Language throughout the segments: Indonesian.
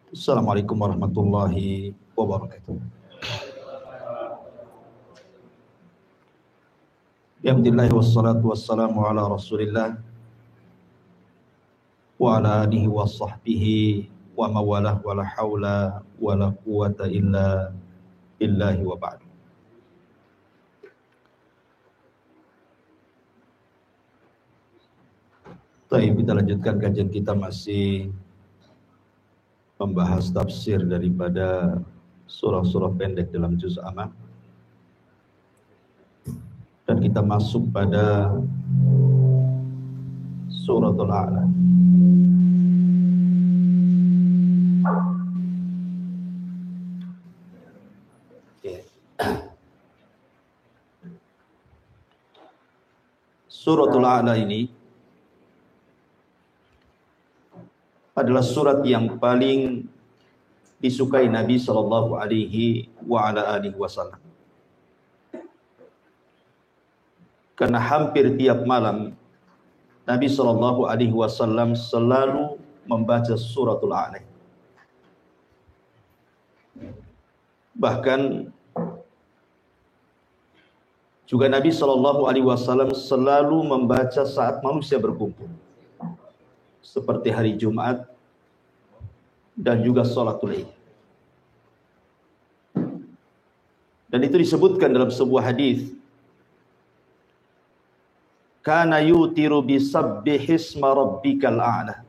Assalamualaikum warahmatullahi wabarakatuh. Alhamdulillah wassalatu wassalamu ala Rasulillah wa ala alihi wa sahbihi wa mawalah wa la hawla wa la quwata illa billahi wa ba'du. Baik, kita lanjutkan kajian kita masih membahas tafsir daripada surah-surah pendek dalam juz amma. Dan kita masuk pada suratul A'la. Suratul A'la ini adalah surat yang paling disukai Nabi sallallahu alaihi wa ala alihi wasallam. Karena hampir tiap malam Nabi sallallahu alaihi wasallam selalu membaca suratul A'la. Bahkan juga Nabi sallallahu alaihi wasallam selalu membaca saat manusia berkumpul. Seperti hari Jumat dan juga sholatul Id. Dan itu disebutkan dalam sebuah hadis, kana yutiru bisabbihisma rabbikal a'la.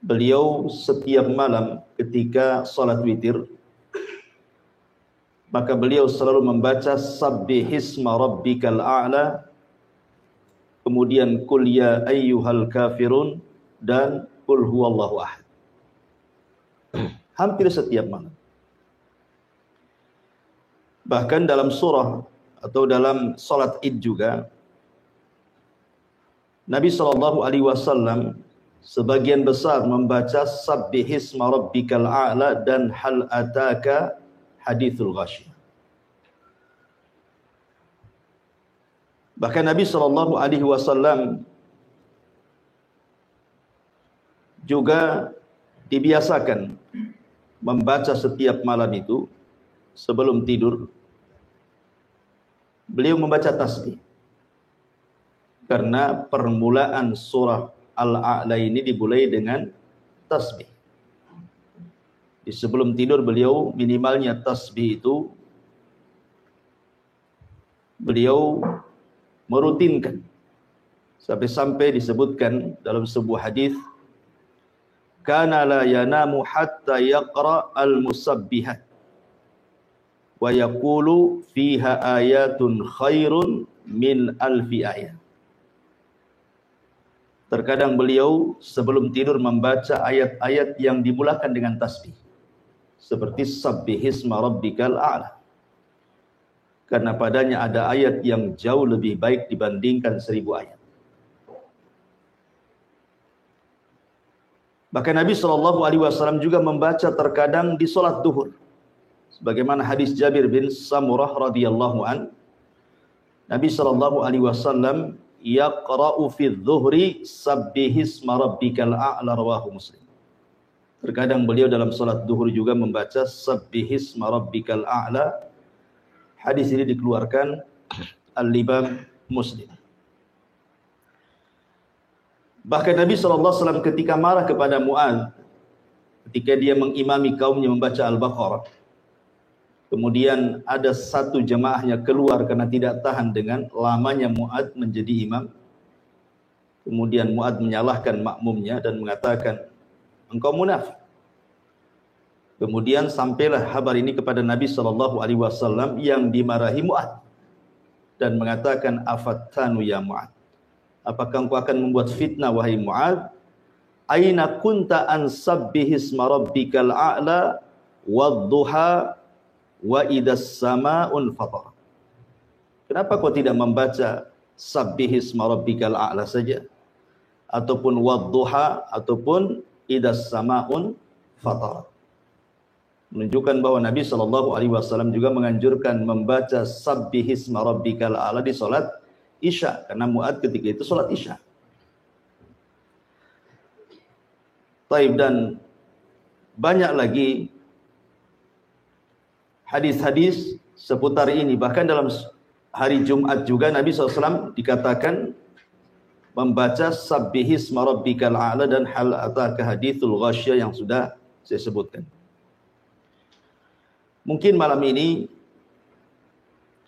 Beliau setiap malam ketika salat witir, maka beliau selalu membaca sabbihisma rabbikal a'la, kemudian qul ya ayyuhal kafirun dan qul huwallahu ahad. Hampir setiap malam. Bahkan dalam surah atau dalam salat Id juga Nabi sallallahu alaihi wasallam sebagian besar membaca sabbihisma rabbikal a'la dan hal ataka hadithul ghasyiyah. Bahkan Nabi sallallahu alaihi wasallam juga dibiasakan membaca setiap malam itu sebelum tidur. Beliau membaca tasbih. Karena permulaan surah Al-A'la ini dimulai dengan tasbih. Di sebelum tidur beliau minimalnya tasbih itu beliau merutinkan sampai-sampai disebutkan dalam sebuah hadis, kana la yanamu hatta yaqra al-musabbihat wa yaqulu fiha ayatun khairun min alfi ayat. Terkadang beliau sebelum tidur membaca ayat-ayat yang dimulakan dengan tasbih, seperti sabbihisma rabbikal a'la, karena padanya ada ayat yang jauh lebih baik dibandingkan 1000 ayat. Bahkan Nabi sallallahu alaihi wasallam juga membaca terkadang di salat duhur. Sebagaimana hadis Jabir bin Samurah radhiyallahu an, Nabi sallallahu alaihi wasallam yaqra'u fi dhuhri sabbihisma rabbikal a'la, rawahu Muslim. Terkadang beliau dalam salat duhur juga membaca sabbihisma rabbikal a'la. Hadis ini dikeluarkan Al-Imam Muslim. Bahkan Nabi SAW ketika marah kepada Mu'adz, ketika dia mengimami kaumnya membaca Al-Baqarah, kemudian ada satu jemaahnya keluar karena tidak tahan dengan lamanya Mu'adz menjadi imam. Kemudian Mu'adz menyalahkan makmumnya dan mengatakan, engkau munafik. Kemudian sampailah kabar ini kepada Nabi sallallahu alaihi wasallam yang dimarahi Mu'adz dan mengatakan, afattanu ya Mu'adz, apakah engkau akan membuat fitnah wahai Mu'adz? Aina kunta an sabbihisma rabbikal a'la wadduha wa idas sama'un fatar. Kenapa kau tidak membaca sabbihisma rabbikal a'la saja, ataupun wadduha, ataupun idas sama'un fatar? Menunjukkan bahwa Nabi sallallahu alaihi wasallam juga menganjurkan membaca sabbihisma rabbikal a'la di salat Isya, karena Mu'adz ketika itu salat Isya. Taib, dan banyak lagi hadis-hadis seputar ini. Bahkan dalam hari Jumat juga Nabi SAW dikatakan membaca Sabbihisma Rabbikal A'la dan hal ataka hadithul ghasyah yang sudah saya sebutkan. Mungkin malam ini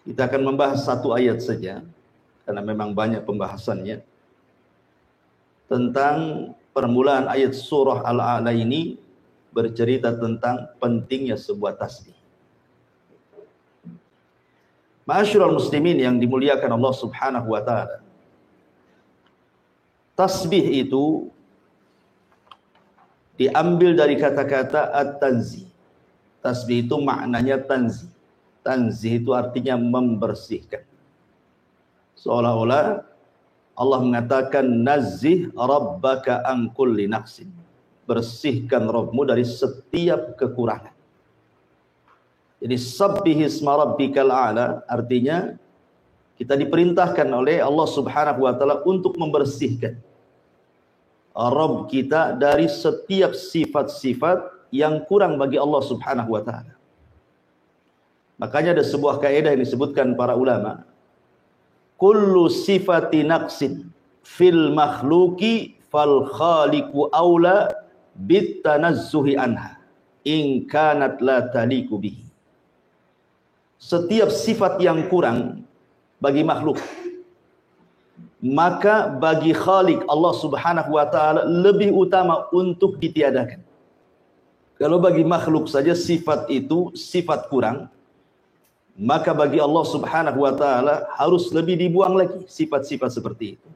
kita akan membahas satu ayat saja, karena memang banyak pembahasannya, tentang permulaan ayat surah Al-A'la ini bercerita tentang pentingnya sebuah tasbih. Ma'asyiral muslimin yang dimuliakan Allah Subhanahu wa taala. Tasbih itu diambil dari kata-kata at-tanzih. Tasbih itu maknanya tanzih. Tanzih itu artinya membersihkan. Seolah-olah Allah mengatakan nazzih rabbaka an kulli naqsin. Bersihkan Rabbmu dari setiap kekurangan. Jadi sabbihisma rabbikal a'la artinya kita diperintahkan oleh Allah Subhanahu wa taala untuk membersihkan Rabb kita dari setiap sifat-sifat yang kurang bagi Allah Subhanahu wa taala. Makanya ada sebuah kaidah yang disebutkan para ulama, kullu sifati naqsin fil makhluqi fal khaliqu aula bitanazzuhi anha in kanat la taliqu bihi. Setiap sifat yang kurang bagi makhluk, maka bagi Khaliq Allah Subhanahu wa taala lebih utama untuk ditiadakan. Kalau bagi makhluk saja sifat itu sifat kurang, maka bagi Allah Subhanahu wa taala harus lebih dibuang lagi sifat-sifat seperti itu.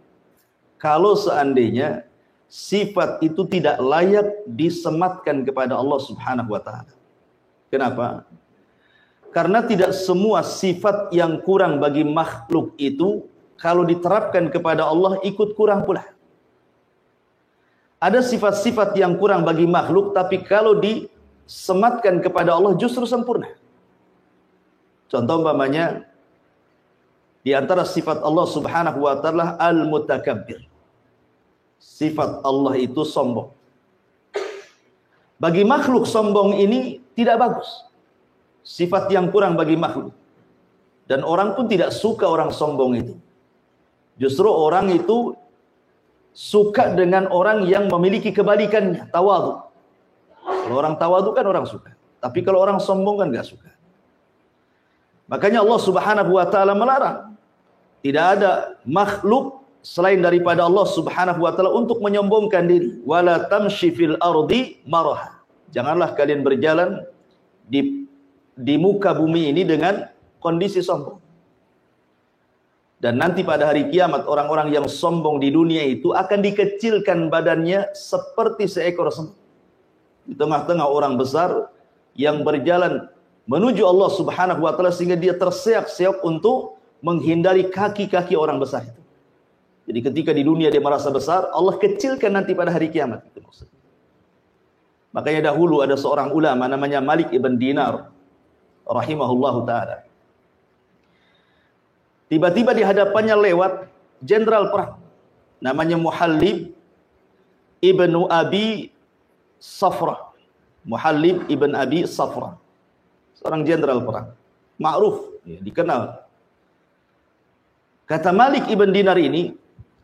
Kalau seandainya sifat itu tidak layak disematkan kepada Allah Subhanahu wa taala. Kenapa? Karena tidak semua sifat yang kurang bagi makhluk itu kalau diterapkan kepada Allah ikut kurang pula. Ada sifat-sifat yang kurang bagi makhluk tapi kalau disematkan kepada Allah justru sempurna. Contoh umpamanya di antara sifat Allah Subhanahu wa taala al-mutakabbir. Sifat Allah itu sombong. Bagi makhluk sombong ini tidak bagus. Sifat yang kurang bagi makhluk. Dan orang pun tidak suka orang sombong itu. Justru orang itu suka dengan orang yang memiliki kebalikannya, tawadhu. Kalau orang tawadhu kan orang suka. Tapi kalau orang sombong kan enggak suka. Makanya Allah Subhanahu wa taala melarang. Tidak ada makhluk selain daripada Allah Subhanahu wa taala untuk menyombongkan diri. Wala tamshi fil ardi maraha. Janganlah kalian berjalan di muka bumi ini dengan kondisi sombong. Dan nanti pada hari kiamat orang-orang yang sombong di dunia itu akan dikecilkan badannya seperti seekor semut. Di tengah-tengah orang besar yang berjalan menuju Allah Subhanahu wa taala sehingga dia terseok-seok untuk menghindari kaki-kaki orang besar itu. Jadi ketika di dunia dia merasa besar, Allah kecilkan nanti pada hari kiamat itu maksudnya. Makanya dahulu ada seorang ulama namanya Malik ibn Dinar rahimahullahu taala. Tiba-tiba di hadapannya lewat jenderal perang namanya Muhallib ibnu Abi Safra. Muhallib ibn Abi Safra. Seorang jenderal perang, ma'ruf, ya, dikenal. Kata Malik ibn Dinar ini,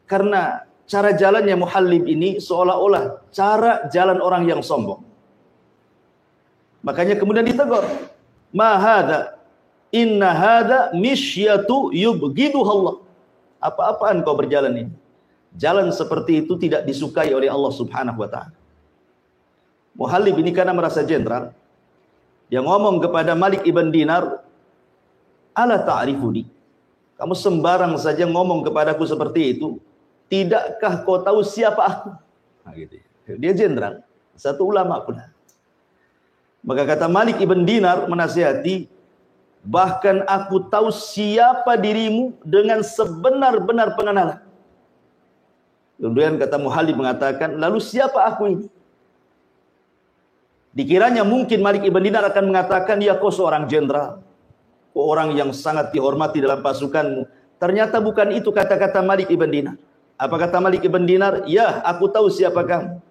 karena cara jalannya Muhallib ini seolah-olah cara jalan orang yang sombong. Makanya kemudian ditegur. Ma hadza inna hadza mishyatu yubghiduha Allah. Apa-apaan kau berjalan ini? Jalan seperti itu tidak disukai oleh Allah Subhanahu wa taala. Muhallib ini karena merasa jenderal, dia ngomong kepada Malik ibn Dinar, "Ala ta'rifuni?" Kamu sembarang saja ngomong kepadaku seperti itu. Tidakkah kau tahu siapa aku? Nah, gitu. Dia jenderal, satu ulama pula. Maka kata Malik ibn Dinar menasihati, bahkan aku tahu siapa dirimu dengan sebenar-benar pengenalan. Kemudian kata Muhallib mengatakan, lalu siapa aku ini? Dikiranya mungkin Malik ibn Dinar akan mengatakan, ya kau seorang jenderal, kau orang yang sangat dihormati dalam pasukanmu. Ternyata bukan itu kata-kata Malik ibn Dinar. Apa kata Malik ibn Dinar? Ya, aku tahu siapa kamu.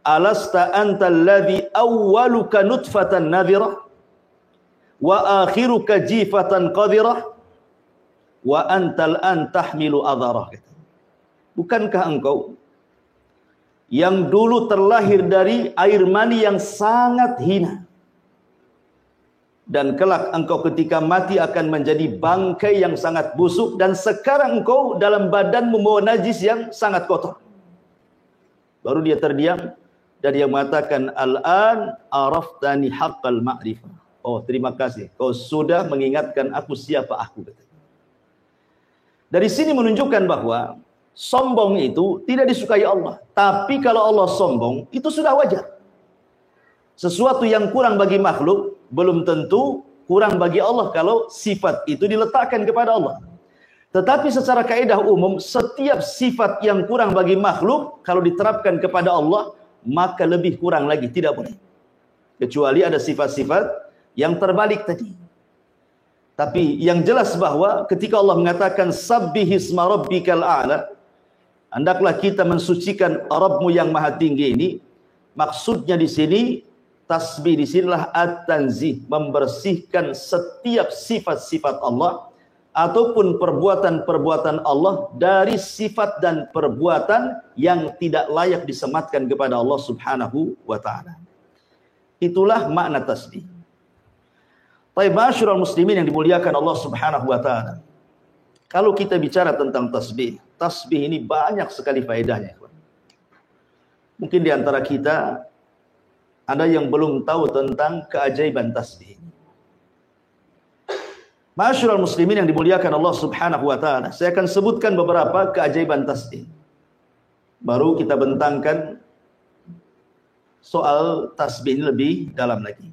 Alasta antal ladzi awwaluka nutfatan nadhirah wa akhiruka jifatan qadhirah wa antal an tahmilu adharah. Bukankah engkau yang dulu terlahir dari air mani yang sangat hina, dan kelak engkau ketika mati akan menjadi bangkai yang sangat busuk, dan sekarang engkau dalam badan membawa najis yang sangat kotor. Baru dia terdiam dan dia mengatakan, al-an araftani haqqal ma'rifah. Oh, terima kasih, kau sudah mengingatkan aku siapa aku. Dari sini menunjukkan bahwa sombong itu tidak disukai Allah. Tapi kalau Allah sombong, itu sudah wajar. Sesuatu yang kurang bagi makhluk belum tentu kurang bagi Allah kalau sifat itu diletakkan kepada Allah. Tetapi secara kaidah umum, setiap sifat yang kurang bagi makhluk kalau diterapkan kepada Allah, maka lebih kurang lagi, tidak boleh. Kecuali ada sifat-sifat yang terbalik tadi. Tapi yang jelas bahwa ketika Allah mengatakan sabbihisma rabbikal a'la, hendaklah kita mensucikan Rabbmu yang maha tinggi ini, maksudnya di sini tasbih di sinilah at-tanzih, membersihkan setiap sifat-sifat Allah ataupun perbuatan-perbuatan Allah dari sifat dan perbuatan yang tidak layak disematkan kepada Allah Subhanahu wa taala. Itulah makna tasbih. Baik, ma'asyiral muslimin yang dimuliakan Allah Subhanahu wa taala. Kalau kita bicara tentang tasbih, tasbih ini banyak sekali faedahnya. Mungkin di antara kita ada yang belum tahu tentang keajaiban tasbih. Ma'asyiral muslimin yang dimuliakan Allah Subhanahu wa taala, saya akan sebutkan beberapa keajaiban tasbih. Baru kita bentangkan soal tasbih ini lebih dalam lagi.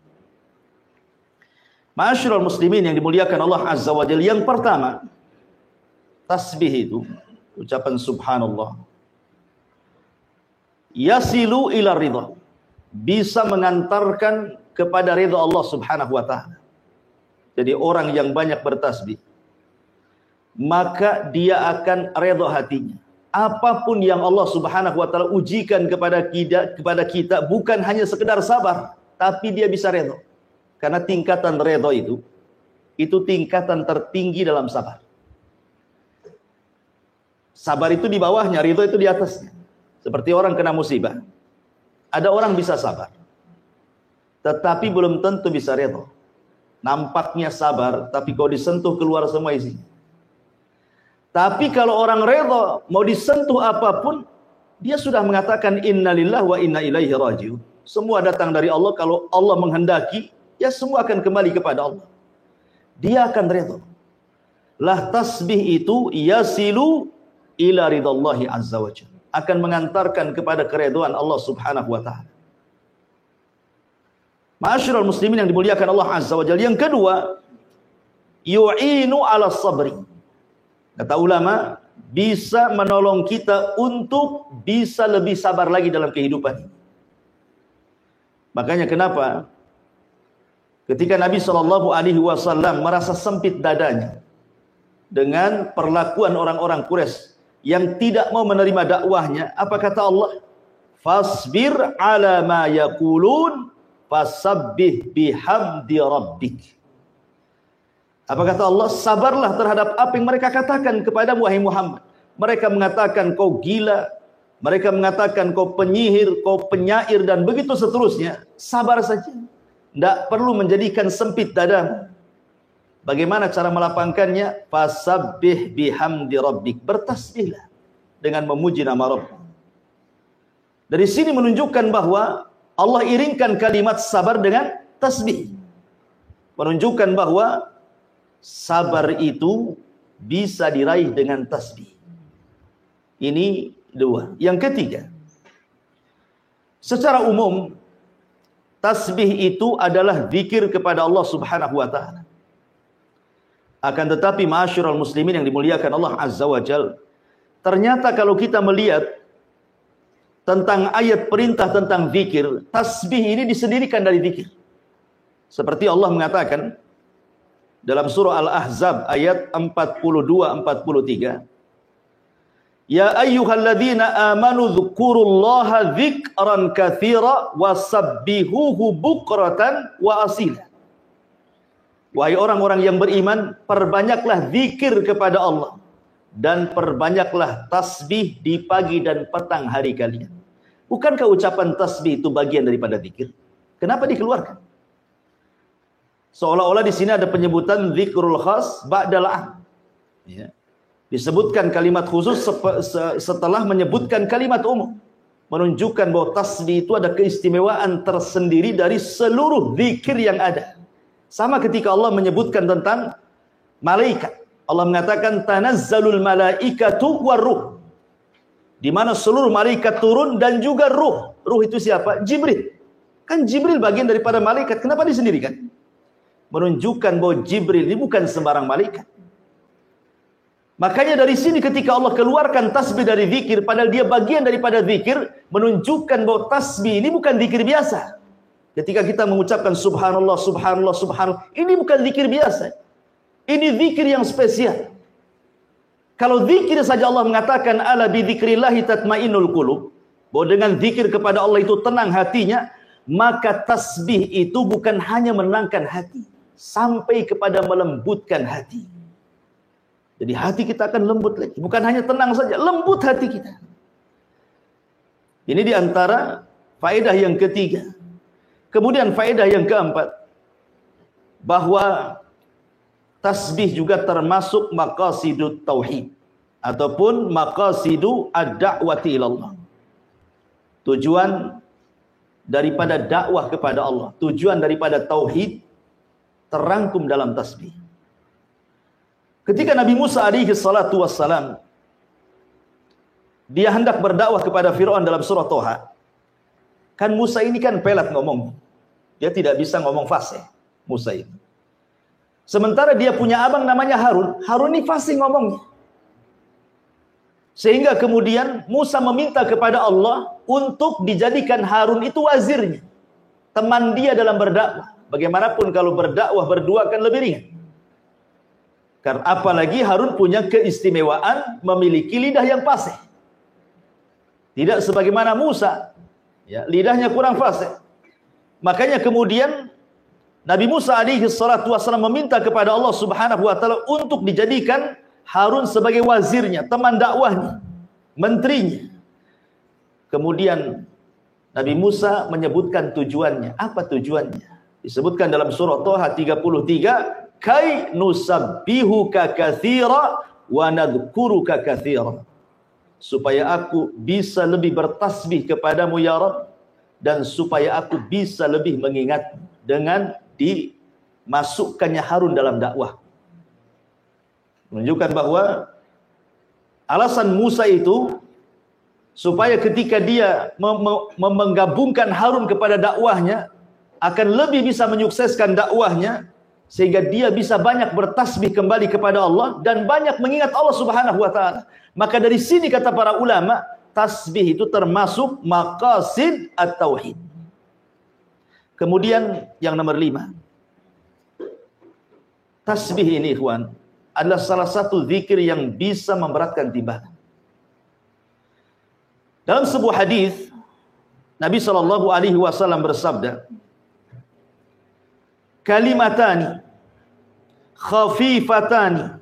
Ma'asyiral muslimin yang dimuliakan Allah Azza wa Jalla, yang pertama, tasbih itu ucapan subhanallah yasilu ila ridha, bisa mengantarkan kepada ridha Allah Subhanahu wa taala. Jadi orang yang banyak bertasbih, maka dia akan ridha hatinya. Apapun yang Allah Subhanahu wa taala ujikan kepada kita bukan hanya sekedar sabar, tapi dia bisa ridha. Karena tingkatan ridha itu tingkatan tertinggi dalam sabar. Sabar itu di bawahnya, ridha itu di atasnya. Seperti orang kena musibah. Ada orang bisa sabar, tetapi belum tentu bisa ridha. Nampaknya sabar, tapi kalau disentuh keluar semua isinya. Tapi kalau orang ridha, mau disentuh apapun, dia sudah mengatakan innalillahi wa inna ilaihi raji'un. Semua datang dari Allah, kalau Allah menghendaki, ya semua akan kembali kepada Allah. Dia akan ridha. Lah tasbih itu yasilu ila ridallahi azza wa jalla, akan mengantarkan kepada keridhaan Allah Subhanahu wa taala. Ma'asyiral muslimin yang dimuliakan Allah Azza wa Jalla. Yang kedua, yu'inu 'ala sabri. Kata ulama, bisa menolong kita untuk bisa lebih sabar lagi dalam kehidupan. Makanya kenapa ketika Nabi SAW merasa sempit dadanya dengan perlakuan orang-orang Quraisy yang tidak mau menerima dakwahnya, apa kata Allah? Fasbir 'ala ma yaqulun fasabbih bihamdi rabbik. Apa kata Allah? Sabarlah terhadap apa yang mereka katakan kepadamu wahai Muhammad. Mereka mengatakan kau gila, mereka mengatakan kau penyihir, kau penyair, dan begitu seterusnya. Sabar saja, tidak perlu menjadikan sempit dadamu. Bagaimana cara melapangkannya? Fasabbih bihamdi rabbik, bertasbihlah dengan memuji nama Rabb. Dari sini menunjukkan bahwa Allah iringkan kalimat sabar dengan tasbih, menunjukkan bahwa sabar itu bisa diraih dengan tasbih. Ini dua. Yang ketiga, secara umum tasbih itu adalah zikir kepada Allah Subhanahu wa taala. Akan tetapi ma'asyiral muslimin yang dimuliakan Allah Azza wa Jalla, ternyata kalau kita melihat tentang ayat perintah tentang zikir, tasbih ini disendirikan dari zikir. Seperti Allah mengatakan dalam surah Al-Ahzab ayat 42-43, Ya ayyuhalladzina amanu dzkurullaha dzikran katsira wasabbihuhu bukratan wa asila. Wahai orang-orang yang beriman, perbanyaklah zikir kepada Allah dan perbanyaklah tasbih di pagi dan petang hari kalian. Bukankah ucapan tasbih itu bagian daripada zikir? Kenapa dikeluarkan? Seolah-olah di sini ada penyebutan zikrul khas ba'dal 'am. Ya. Disebutkan kalimat khusus setelah menyebutkan kalimat umum, menunjukkan bahwa tasbih itu ada keistimewaan tersendiri dari seluruh zikir yang ada. Sama ketika Allah menyebutkan tentang malaikat. Allah mengatakan tanazzalul malaikatu waruh. Di mana seluruh malaikat turun dan juga ruh. Ruh itu siapa? Jibril. Kan Jibril bagian daripada malaikat. Kenapa disendirikan? Menunjukkan bahwa Jibril ini bukan sembarang malaikat. Makanya dari sini ketika Allah keluarkan tasbih dari zikir, padahal dia bagian daripada zikir, menunjukkan bahwa tasbih ini bukan zikir biasa. Ketika kita mengucapkan subhanallah, subhanallah, subhanallah, ini bukan zikir biasa. Ini zikir yang spesial. Kalau zikir saja Allah mengatakan ala bi dzikrillahi tatmainnul qulub, bahwa dengan zikir kepada Allah itu tenang hatinya, maka tasbih itu bukan hanya menenangkan hati, sampai kepada melembutkan hati. Jadi hati kita akan lembut lagi, bukan hanya tenang saja, lembut hati kita. Ini diantara faedah yang ketiga. Kemudian faedah yang keempat, bahwa tasbih juga termasuk maqasidut tauhid ataupun maqasidu ad-da'wati ilallah. Tujuan daripada dakwah kepada Allah, tujuan daripada tauhid terangkum dalam tasbih. Ketika Nabi Musa alaihi salatu wassalam dia hendak berdakwah kepada Fir'aun dalam surah Toha, kan Musa ini kan pelat ngomong. Dia tidak bisa ngomong fasih, Musa ini. Sementara dia punya abang namanya Harun. Harun ini fasih ngomongnya. Sehingga kemudian Musa meminta kepada Allah untuk dijadikan Harun itu wazirnya, teman dia dalam berdakwah. Bagaimanapun kalau berdakwah berdua kan lebih ringan. Karena apalagi Harun punya keistimewaan memiliki lidah yang fasih. Tidak sebagaimana Musa, ya, lidahnya kurang fasih. Makanya kemudian Nabi Musa alaihi salatu wasallam meminta kepada Allah Subhanahu wa taala untuk dijadikan Harun sebagai wazirnya, teman dakwahnya, menterinya. Kemudian Nabi Musa menyebutkan tujuannya. Apa tujuannya? Disebutkan dalam surah Toha 33, kai nusabbihuka katsira wa nadhkuruka katsira. Supaya aku bisa lebih bertasbih kepadamu ya Rabb, dan supaya aku bisa lebih mengingatmu dengan dimasukkannya Harun dalam dakwah. Menunjukkan bahwa alasan Musa itu supaya ketika dia menggabungkan Harun kepada dakwahnya akan lebih bisa menyukseskan dakwahnya, sehingga dia bisa banyak bertasbih kembali kepada Allah dan banyak mengingat Allah Subhanahu wa taala. Maka dari sini kata para ulama, tasbih itu termasuk maqasid at-tauhid. Kemudian yang nomor 5. Tasbih ini ikhwan adalah salah satu zikir yang bisa memberatkan timbangan. Dalam sebuah hadis Nabi sallallahu alaihi wasallam bersabda, kalimatani khafifatani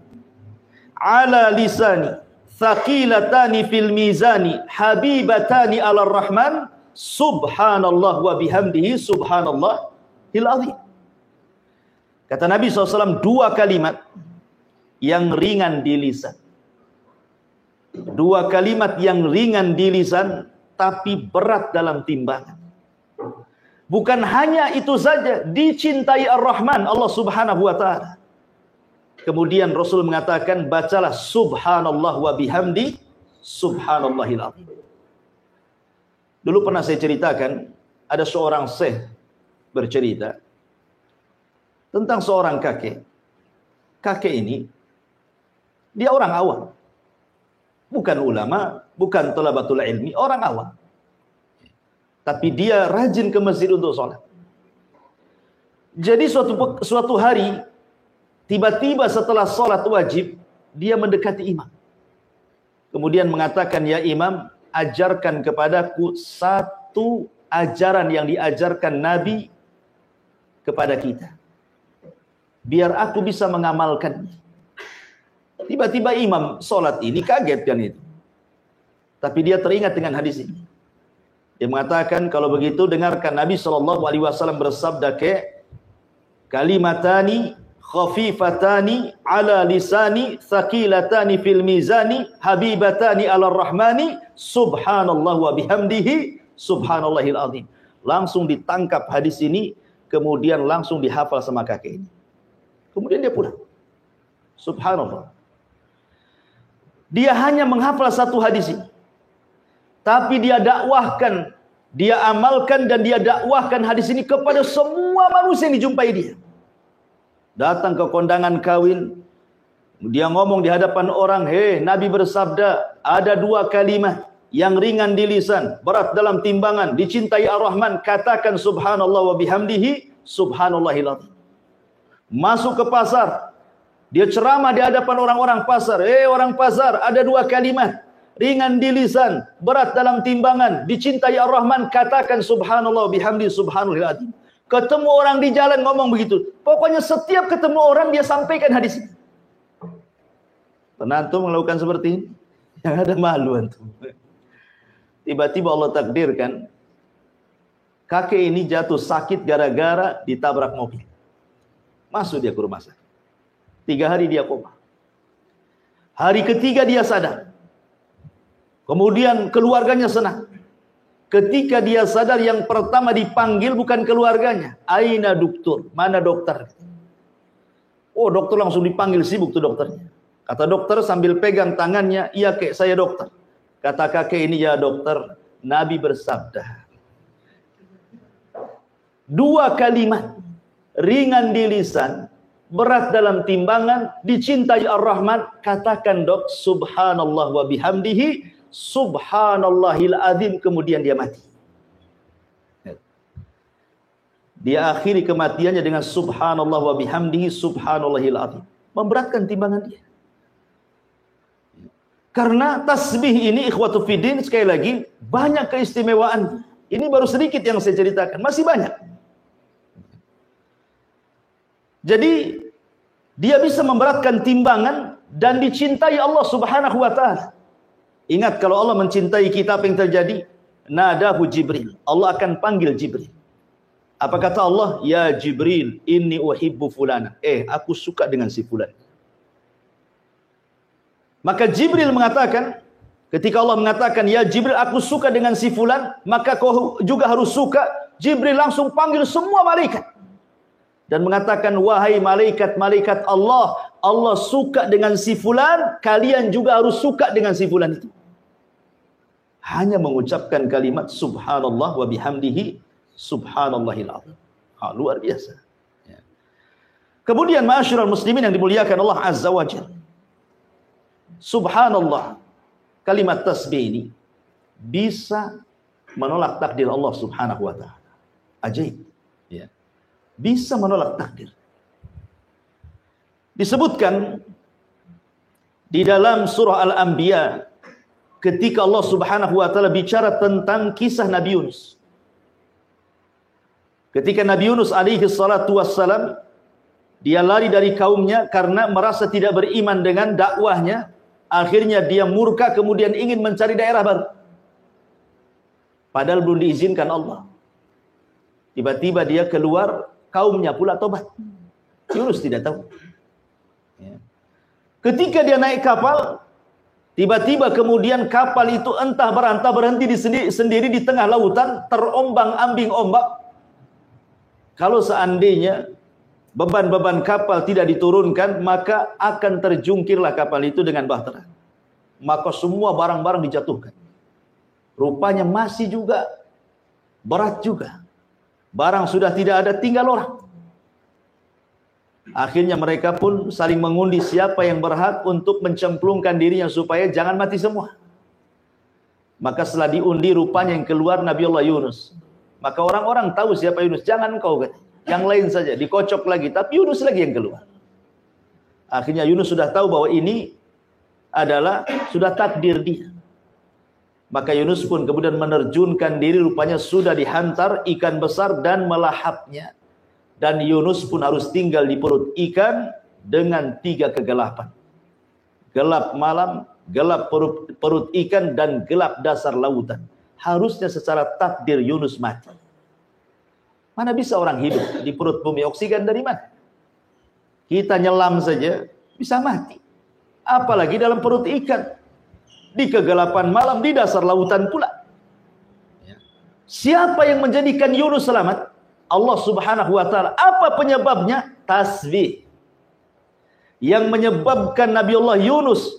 ala lisani thaqilatani fil mizani habibatani ala rahman subhanallah wa bihamdihi subhanallahil azim. Kata Nabi SAW, 2 kalimat yang ringan di lisan, 2 kalimat yang ringan di lisan tapi berat dalam timbangan. Bukan hanya itu saja, dicintai Ar-Rahman Allah Subhanahu wa taala. Kemudian Rasul mengatakan, bacalah subhanallah wa bihamdi subhanallahil azim. Dulu pernah saya ceritakan, ada seorang syekh bercerita tentang seorang kakek. Kakek ini dia orang awam, bukan ulama, bukan thalabatul ilmi, orang awam. Tapi dia rajin ke masjid untuk sholat. Jadi suatu hari, tiba-tiba setelah sholat wajib, dia mendekati imam. Kemudian mengatakan, ya Imam, ajarkan kepadaku satu ajaran yang diajarkan Nabi kepada kita, biar aku bisa mengamalkannya. Tiba-tiba imam sholat ini kaget kan itu. Tapi dia teringat dengan hadis ini. Dia mengatakan, kalau begitu dengarkan Nabi SAW bersabda kalimatani khafifatani ala lisani thaqilatani fil mizani habibatani ala rahmani subhanallah wa bihamdihi subhanallahil azim. Langsung ditangkap hadis ini, kemudian langsung dihafal sama kakek ini. Kemudian dia pulang. Subhanallah. Dia hanya menghafal satu hadis ini, tapi dia dakwahkan, dia amalkan, dan dia dakwahkan hadis ini kepada semua manusia yang dijumpai dia. Datang ke kondangan kawin, dia ngomong di hadapan orang, Nabi bersabda, ada dua kalimat yang ringan di lisan, berat dalam timbangan, dicintai Ar-Rahman, katakan subhanallah wa bihamdihi subhanallahil azim. Masuk ke pasar, dia ceramah di hadapan orang-orang pasar, orang pasar, ada dua kalimat ringan di lisan, berat dalam timbangan, dicintai Ar-Rahman, katakan subhanallah wa bihamdihi subhanallahil azim. Ketemu orang di jalan ngomong begitu. Pokoknya setiap ketemu orang dia sampaikan hadis ini. Antum melakukan seperti ini? Yang ada malu antum. Tiba-tiba Allah takdirkan kakek ini jatuh sakit gara-gara ditabrak mobil. Masuk dia ke rumah sakit. 3 hari dia koma. Hari ketiga dia sadar. Kemudian keluarganya senang. Ketika dia sadar, yang pertama dipanggil bukan keluarganya. Aina dokter? Mana dokter? Oh, dokter langsung dipanggil, sibuk tuh dokternya. Kata dokter sambil pegang tangannya, iya kek, saya dokter. Kata kakek ini, ya dokter, Nabi bersabda, 2 kalimat ringan di lisan, berat dalam timbangan, dicintai Ar-Rahman, katakan dok, subhanallah wa bihamdihi subhanallahil azim. Kemudian dia mati. Dia akhiri kematiannya dengan subhanallah wa bihamdihi subhanallahil azim. Memberatkan timbangan dia. Karena tasbih ini ikhwatu fiddin, sekali lagi banyak keistimewaan. Ini baru sedikit yang saya ceritakan, masih banyak. Jadi dia bisa memberatkan timbangan dan dicintai Allah Subhanahu wa taala. Ingat, kalau Allah mencintai kita, apa yang terjadi? Nadahu Jibril. Allah akan panggil Jibril. Apa kata Allah? Ya Jibril, inni uhibbu fulana. Aku suka dengan si fulan. Maka Jibril mengatakan, ketika Allah mengatakan, ya Jibril, aku suka dengan si fulan, maka kau juga harus suka. Jibril langsung panggil semua malaikat. Dan mengatakan, wahai malaikat-malaikat Allah, Allah suka dengan si fulan, kalian juga harus suka dengan si fulan itu. Hanya mengucapkan kalimat subhanallah wa bihamdihi subhanallahil azim. Luar biasa. Ya. Kemudian ma'asyiral muslimin yang dimuliakan Allah Azza wa Jalla. Subhanallah, kalimat tasbih ini bisa menolak takdir Allah Subhanahu wa taala. Ajaib. Ya. Bisa menolak takdir. Disebutkan di dalam surah Al-Anbiya, ketika Allah Subhanahu wa taala bicara tentang kisah Nabi Yunus. Ketika Nabi Yunus alaihi salatu wassalam, dia lari dari kaumnya karena merasa tidak beriman dengan dakwahnya. Akhirnya dia murka, kemudian ingin mencari daerah baru. Padahal belum diizinkan Allah. Tiba-tiba dia keluar, kaumnya pula tobat. Yunus tidak tahu. Ketika dia naik kapal, tiba-tiba kemudian kapal itu entah berantah berhenti sendiri di tengah lautan, terombang-ambing ombak. Kalau seandainya beban-beban kapal tidak diturunkan, maka akan terjungkirlah kapal itu dengan bahtera. Maka semua barang-barang dijatuhkan. Rupanya masih juga berat juga. Barang sudah tidak ada, tinggal orang. Akhirnya mereka pun saling mengundi siapa yang berhak untuk mencemplungkan dirinya supaya jangan mati semua. Maka setelah diundi, rupanya yang keluar Nabi Allah Yunus. Maka orang-orang tahu siapa Yunus. Jangan engkau, yang lain saja. Dikocok lagi, tapi Yunus lagi yang keluar. Akhirnya Yunus sudah tahu bahwa ini adalah sudah takdir dia. Maka Yunus pun kemudian menerjunkan diri, rupanya sudah dihantar ikan besar dan melahapnya. Dan Yunus pun harus tinggal di perut ikan dengan 3 kegelapan. Gelap malam, gelap perut ikan, dan gelap dasar lautan. Harusnya secara takdir Yunus mati. Mana bisa orang hidup di perut bumi? Oksigen dari mana? Kita nyelam saja bisa mati. Apalagi dalam perut ikan. Di kegelapan malam, di dasar lautan pula. Siapa yang menjadikan Yunus selamat? Allah Subhanahu wa ta'ala. Apa penyebabnya? Tasbih. Yang menyebabkan Nabiullah Yunus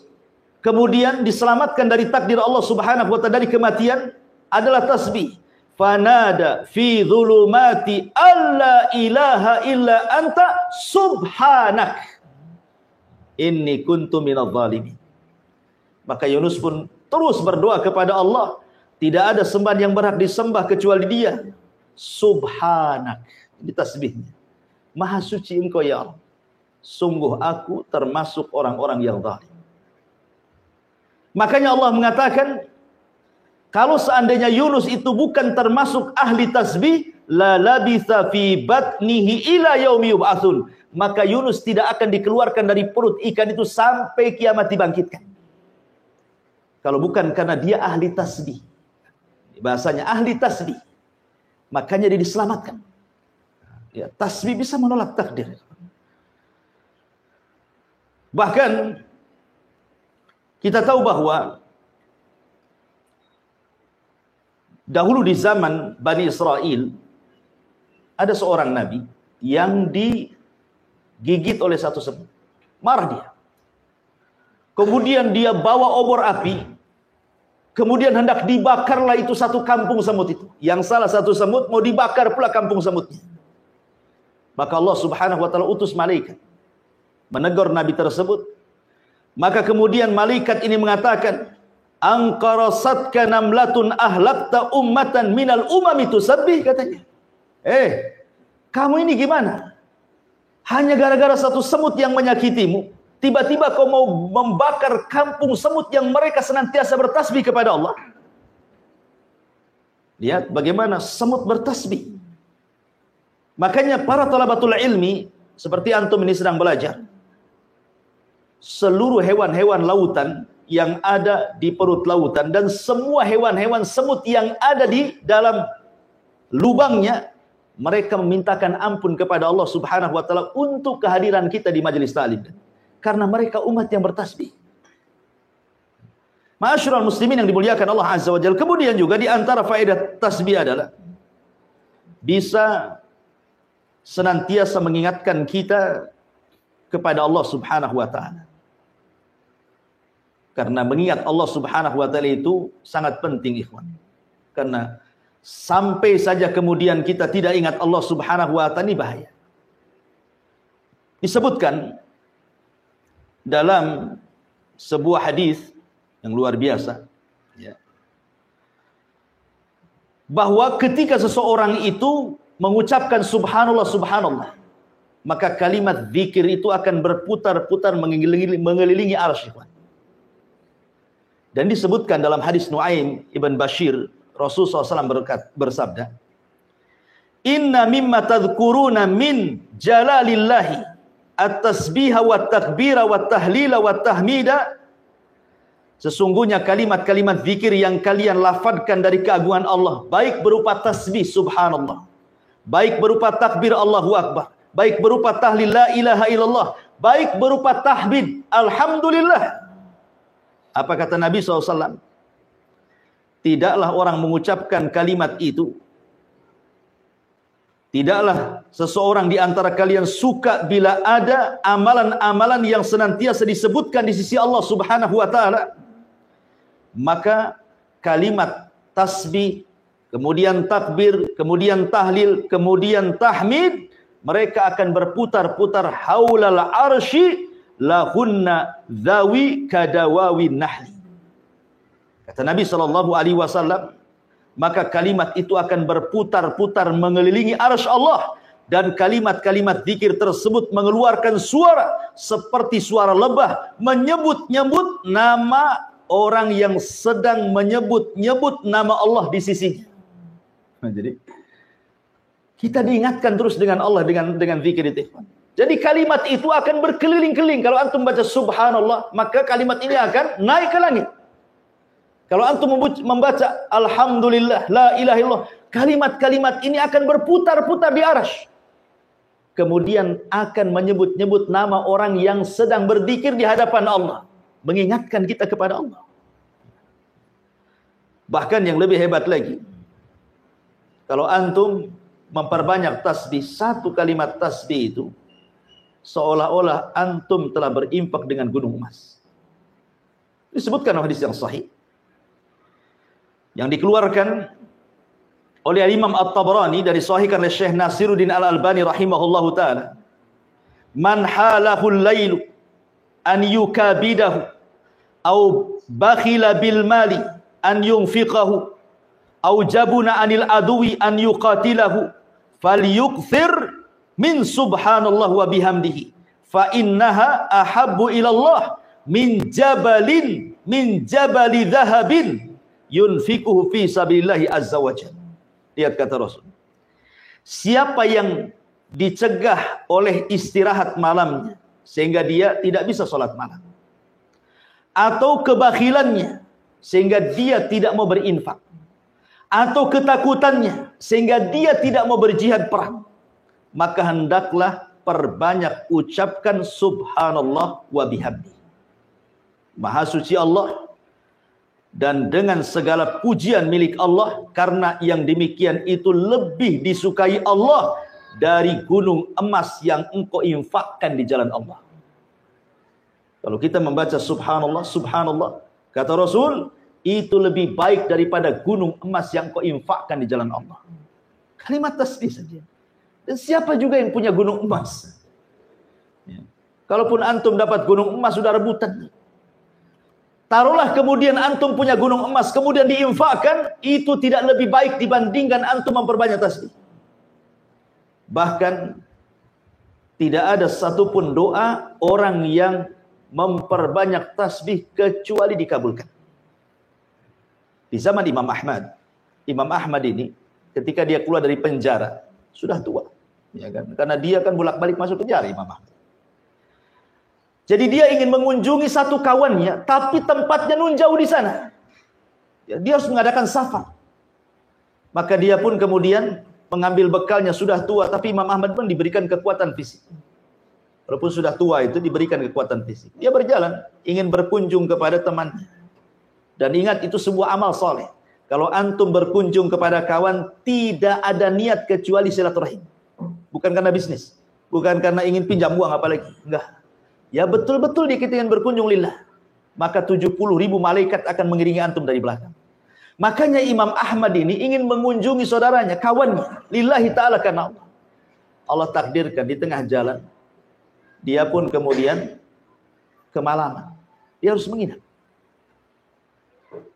kemudian diselamatkan dari takdir Allah Subhanahu wa ta'ala, dari kematian, adalah tasbih. Fanada fi dhulumati alla ilaha illa anta subhanak inni kuntu minadh dhalimin. Maka Yunus pun terus berdoa kepada Allah, tidak ada sembahan yang berhak disembah kecuali Dia. Subhanak. Ini tasbihnya. Maha suci Engkau ya Allah. Sungguh aku termasuk orang-orang yang zalim. Makanya Allah mengatakan, kalau seandainya Yunus itu bukan termasuk ahli tasbih, la labitha fi batnihi ila yaumi yub'atsun. Maka Yunus tidak akan dikeluarkan dari perut ikan itu sampai kiamat dibangkitkan. Kalau bukan karena dia ahli tasbih. Bahasanya ahli tasbih. Makanya dia diselamatkan. Ya, tasbih bisa menolak takdir. Bahkan kita tahu bahwa dahulu di zaman Bani Israel ada seorang nabi yang digigit oleh satu semut. Marah dia. Kemudian dia bawa obor api. Kemudian hendak dibakarlah itu satu kampung semut itu. Yang salah satu semut mau dibakar pula kampung semutnya. Maka Allah Subhanahu wa ta'ala utus malaikat menegur nabi tersebut. Maka kemudian malaikat ini mengatakan, angkarasatka namlatun ahlakta ummatan minal umami tusabbih, katanya. Kamu ini gimana? Hanya gara-gara satu semut yang menyakitimu, tiba-tiba kau mau membakar kampung semut yang mereka senantiasa bertasbih kepada Allah. Lihat bagaimana semut bertasbih. Makanya para talabatul ilmi, seperti antum ini sedang belajar, seluruh hewan-hewan lautan yang ada di perut lautan dan semua hewan-hewan semut yang ada di dalam lubangnya, mereka memintakan ampun kepada Allah Subhanahu wa ta'ala untuk kehadiran kita di majelis ta'lim. Karena mereka umat yang bertasbih. Ma'asyiral muslimin yang dimuliakan Allah Azza wa Jalla. Kemudian juga di antara faedah tasbih adalah bisa senantiasa mengingatkan kita kepada Allah Subhanahu wa ta'ala. Karena mengingat Allah Subhanahu wa ta'ala itu sangat penting, ikhwan. Karena sampai saja kemudian kita tidak ingat Allah Subhanahu wa ta'ala, ini bahaya. Disebutkan dalam sebuah hadis yang luar biasa, ya, bahwa ketika seseorang itu mengucapkan subhanallah, subhanallah, maka kalimat zikir itu akan berputar-putar mengelilingi arsy. Dan disebutkan dalam hadis Nuaim ibn Bashir, Rasulullah SAW bersabda, inna mimma tadhkuruna min jalalillahi at-tasbiha wa takbira wa tahlila wa tahmida. Sesungguhnya kalimat-kalimat zikir yang kalian lafadkan dari keagungan Allah, baik berupa tasbih subhanallah, baik berupa takbir Allahu Akbar, baik berupa tahlil la ilaha illallah, baik berupa tahmid alhamdulillah. Apa kata Nabi SAW? Tidaklah orang mengucapkan kalimat itu, tidaklah seseorang di antara kalian suka bila ada amalan-amalan yang senantiasa disebutkan di sisi Allah Subhanahu wa ta'ala. Maka kalimat tasbih, kemudian takbir, kemudian tahlil, kemudian tahmid, mereka akan berputar-putar haulal arsy lahunna dhawi kadawawi nahli. Kata Nabi SAW, maka kalimat itu akan berputar-putar mengelilingi arsy Allah dan kalimat-kalimat zikir tersebut mengeluarkan suara seperti suara lebah menyebut-nyebut nama orang yang sedang menyebut-nyebut nama Allah di sisinya. Nah, jadi kita diingatkan terus dengan Allah dengan zikir itu. Jadi kalimat itu akan berkeliling-keliling. Kalau antum baca subhanallah, maka kalimat ini akan naik ke langit. Kalau antum membaca alhamdulillah, la ilaha illallah, kalimat-kalimat ini akan berputar-putar di arasy. Kemudian akan menyebut-nyebut nama orang yang sedang berzikir di hadapan Allah, mengingatkan kita kepada Allah. Bahkan yang lebih hebat lagi, kalau antum memperbanyak tasbih, satu kalimat tasbih itu seolah-olah antum telah berimpak dengan gunung emas. Disebutkan dalam hadis yang sahih yang dikeluarkan oleh Imam At-Tabrani dari sahihkan oleh Syekh Nasiruddin Al-Albani rahimahullahu taala, man halahul lailu an yukabidahu au bakhila bil mali an yunfiqahu au jabuna anil adwi an yuqatilahu falyukthir min subhanallah wa bihamdihi fa innaha ahabbu ilallah min jabali dhahabin yunfikuhu fi sabilillahi azza wa jalla. Lihat kata Rasul, siapa yang dicegah oleh istirahat malamnya sehingga dia tidak bisa sholat malam, atau kebakhilannya sehingga dia tidak mau berinfak, atau ketakutannya sehingga dia tidak mau berjihad perang, maka hendaklah perbanyak ucapkan subhanallah wa bihamdi. Maha suci Allah dan dengan segala pujian milik Allah, karena yang demikian itu lebih disukai Allah dari gunung emas yang engkau infakkan di jalan Allah. Kalau kita membaca subhanallah, subhanallah, kata Rasul, itu lebih baik daripada gunung emas yang engkau infakkan di jalan Allah. Kalimat tasbih saja. Dan siapa juga yang punya gunung emas? Ya. Kalaupun antum dapat gunung emas, sudah rebutan. Taruhlah kemudian antum punya gunung emas, kemudian diinfakkan, itu tidak lebih baik dibandingkan antum memperbanyak tasbih. Bahkan tidak ada satupun doa orang yang memperbanyak tasbih kecuali dikabulkan. Di zaman Imam Ahmad ini ketika dia keluar dari penjara sudah tua, ya kan? Karena dia kan bolak-balik masuk penjara Imam Ahmad. Jadi dia ingin mengunjungi satu kawannya, tapi tempatnya nun jauh di sana. Ya, dia harus mengadakan safar. Maka dia pun kemudian mengambil bekalnya, sudah tua, tapi Imam Ahmad pun diberikan kekuatan fisik. Walaupun sudah tua itu diberikan kekuatan fisik. Dia berjalan, ingin berkunjung kepada temannya. Dan ingat, itu sebuah amal soleh. Kalau antum berkunjung kepada kawan, tidak ada niat kecuali silaturahim. Bukan karena bisnis. Bukan karena ingin pinjam uang apalagi. Enggak. Ya betul-betul kita ingin berkunjung lillah. Maka 70.000 malaikat akan mengiringi antum dari belakang. Makanya Imam Ahmad ini ingin mengunjungi saudaranya, kawannya. Lillahi ta'ala karena Allah. Allah takdirkan di tengah jalan. Dia pun kemudian kemalaman. Dia harus menginap.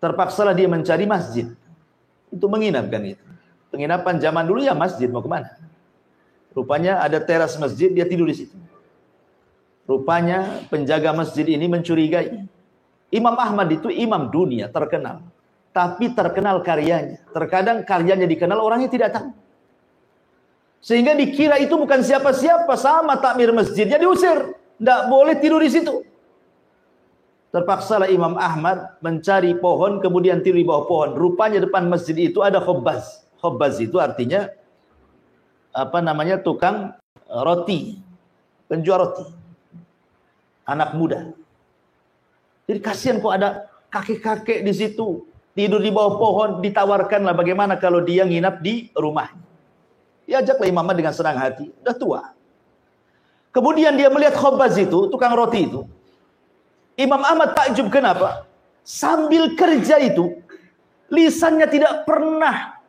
Terpaksalah dia mencari masjid. Itu menginap kan itu. Penginapan zaman dulu ya masjid, mau kemana? Rupanya ada teras masjid, dia tidur di situ. Rupanya penjaga masjid ini mencurigai. Imam Ahmad itu imam dunia, terkenal. Tapi terkenal karyanya. Terkadang karyanya dikenal, orangnya tidak tahu. Sehingga dikira itu bukan siapa-siapa, sama takmir masjidnya diusir. Tidak boleh tidur di situ. Terpaksalah Imam Ahmad mencari pohon, kemudian tidur di bawah pohon. Rupanya depan masjid itu ada khobbaz. Khobbaz itu artinya tukang roti, penjual roti. Anak muda. Jadi kasihan kok ada kakek-kakek di situ tidur di bawah pohon, ditawarkanlah bagaimana kalau dia nginap di rumahnya. Diajaklah Imam Ahmad dengan senang hati, udah tua. Kemudian dia melihat khobbaz itu, tukang roti itu. Imam Ahmad takjub, kenapa? Sambil kerja itu, lisannya tidak pernah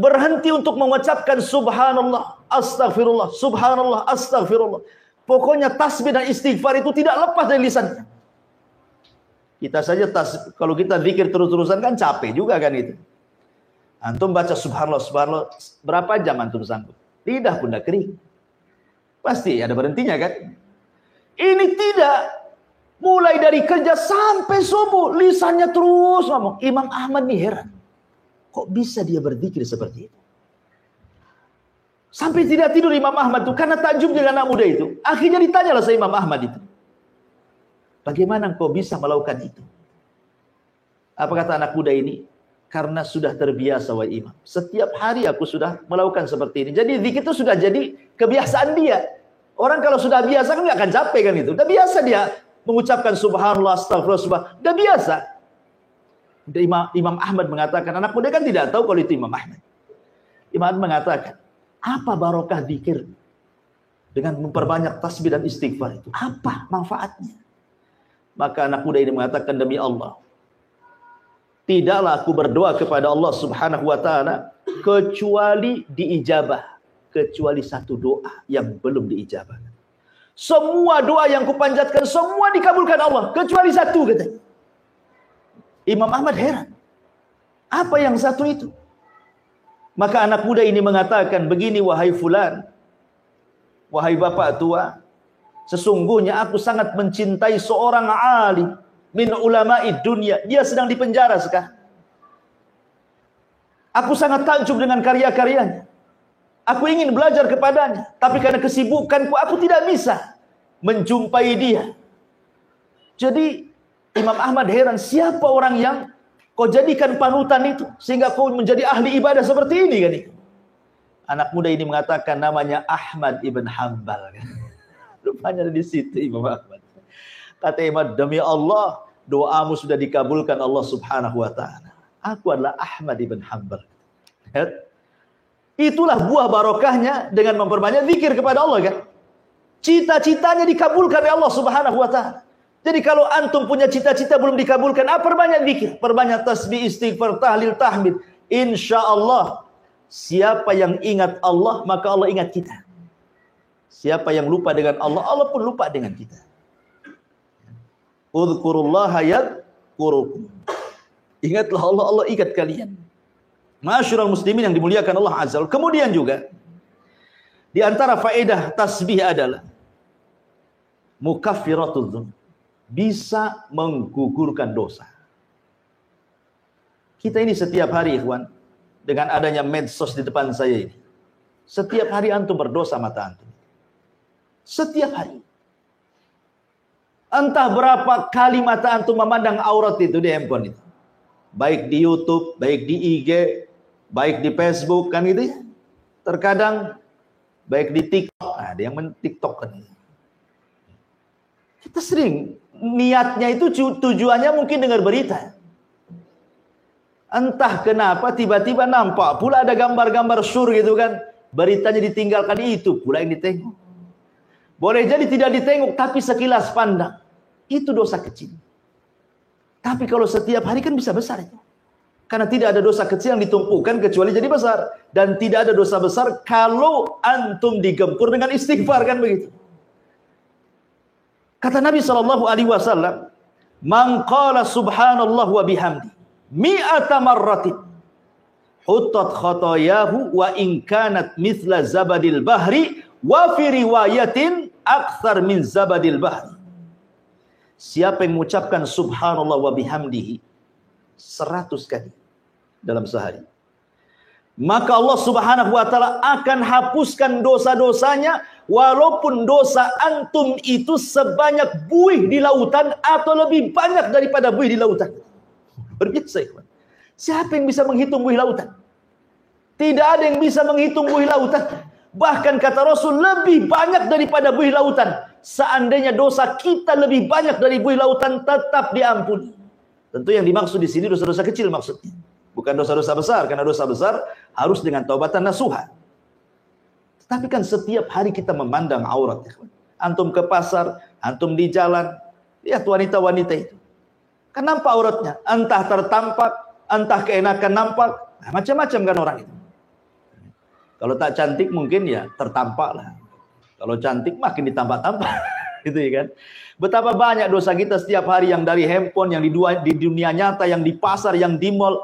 berhenti untuk mengucapkan subhanallah, astagfirullah, subhanallah, astagfirullah. Pokoknya tasbih dan istighfar itu tidak lepas dari lisannya. Kita saja kalau kita zikir terus-terusan kan capek juga kan itu. Antum baca subhanallah, subhanallah, berapa jam antum sanggup? lidah pun dah kering. Pasti ada berhentinya kan? Ini tidak. Mulai dari kerja sampai subuh, lisannya terus ngomong. Imam Ahmad nih heran. Kok bisa dia berzikir seperti itu? Sampai tidak tidur Imam Ahmad itu karena takjub dengan anak muda itu. Akhirnya ditanyalah sama Imam Ahmad itu. Bagaimana engkau bisa melakukan itu? Apa kata anak muda ini? Karena sudah terbiasa wahai imam. Setiap hari aku sudah melakukan seperti ini. Jadi zikir itu sudah jadi kebiasaan dia. Orang kalau sudah biasa kan nggak akan capek kan itu. Udah biasa dia mengucapkan subhanallah, astagfirullah, subhanallah. Udah biasa. Imam Ahmad mengatakan, anak muda kan tidak tahu kalau itu Imam Ahmad. Imam Ahmad mengatakan, apa barokah zikir dengan memperbanyak tasbih dan istighfar itu? Apa manfaatnya? Maka anak muda ini mengatakan, demi Allah, tidaklah aku berdoa kepada Allah Subhanahu wa taala kecuali diijabah, kecuali satu doa yang belum diijabah. Semua doa yang kupanjatkan semua dikabulkan Allah, kecuali satu katanya. Imam Ahmad heran. Apa yang satu itu? Maka anak muda ini mengatakan, begini wahai fulan, wahai bapak tua, sesungguhnya aku sangat mencintai seorang alim min ulama'i dunia. Dia sedang dipenjara sekarang. Aku sangat takjub dengan karya-karyanya. Aku ingin belajar kepadanya, tapi karena kesibukanku aku tidak bisa menjumpai dia. Jadi Imam Ahmad heran, siapa orang yang kau jadikan panutan itu sehingga kau menjadi ahli ibadah seperti ini kan? Anak muda ini mengatakan namanya Ahmad ibn Hanbal. Rupanya di situ Imam Ahmad. Kata Imam, demi Allah, doamu sudah dikabulkan Allah Subhanahu wa taala. Aku adalah Ahmad ibn Hanbal. Itulah buah barokahnya dengan memperbanyak zikir kepada Allah kan. Cita-citanya dikabulkan oleh Allah Subhanahu wa taala. Jadi kalau antum punya cita-cita belum dikabulkan, perbanyak zikir, perbanyak tasbih, istighfar, tahlil, tahmid. Insyaallah, siapa yang ingat Allah, maka Allah ingat kita. Siapa yang lupa dengan Allah, Allah pun lupa dengan kita. Udhkurullaha yadhkurukum. Ingatlah Allah, Allah ingat kalian. Ma'asyiral muslimin yang dimuliakan Allah Azza wa Jalla. Kemudian juga di antara faedah tasbih adalah mukaffiratul dzunub, bisa menggugurkan dosa. Kita ini setiap hari ikhwan, dengan adanya medsos di depan saya ini, setiap hari antum berdosa mata antum. Setiap hari. Entah berapa kali mata antum memandang aurat itu di handphone itu. Baik di YouTube, baik di IG, baik di Facebook kan gitu ya. Terkadang baik di TikTok, ada yang men-TikTok kan. Kita sering niatnya itu tujuannya mungkin dengar berita. Entah kenapa tiba-tiba nampak pula ada gambar-gambar sur gitu kan. Beritanya ditinggalkan, itu pula yang ditengok. Boleh jadi tidak ditengok tapi sekilas pandang. Itu dosa kecil. Tapi kalau setiap hari kan bisa besar itu. Karena tidak ada dosa kecil yang ditumpukan kecuali jadi besar. Dan tidak ada dosa besar kalau antum digempur dengan istighfar kan begitu. Kata Nabi SAW, man qala subhanallah wa bihamdi mi'ata marratin hutat khotoyahu wa in kanat mithla zabadil bahri wa fi riwayatin akthar min zabadil bahri. Siapa yang mengucapkan subhanallah wa bihamdihi 100 kali dalam sehari, maka Allah Subhanahu wa taala akan hapuskan dosa-dosanya, walaupun dosa antum itu sebanyak buih di lautan atau lebih banyak daripada buih di lautan. Berbiasa ikhwan. Siapa yang bisa menghitung buih lautan? Tidak ada yang bisa menghitung buih lautan. Bahkan kata Rasul, lebih banyak daripada buih lautan. Seandainya dosa kita lebih banyak dari buih lautan, tetap diampuni. Tentu yang dimaksud di sini dosa-dosa kecil maksudnya. Bukan dosa-dosa besar, karena dosa besar harus dengan taubatan nasuha. Tapi kan setiap hari kita memandang aurat. Antum ke pasar, antum di jalan, lihat wanita-wanita itu. Kan nampak auratnya. Entah tertampak, entah keenakan nampak. Nah, macam-macam kan orang itu. Kalau tak cantik mungkin ya tertampak lah. Kalau cantik makin ditampak-tampak. Gitu ya kan. Betapa banyak dosa kita setiap hari, yang dari handphone, yang di dunia nyata, yang di pasar, yang di mall.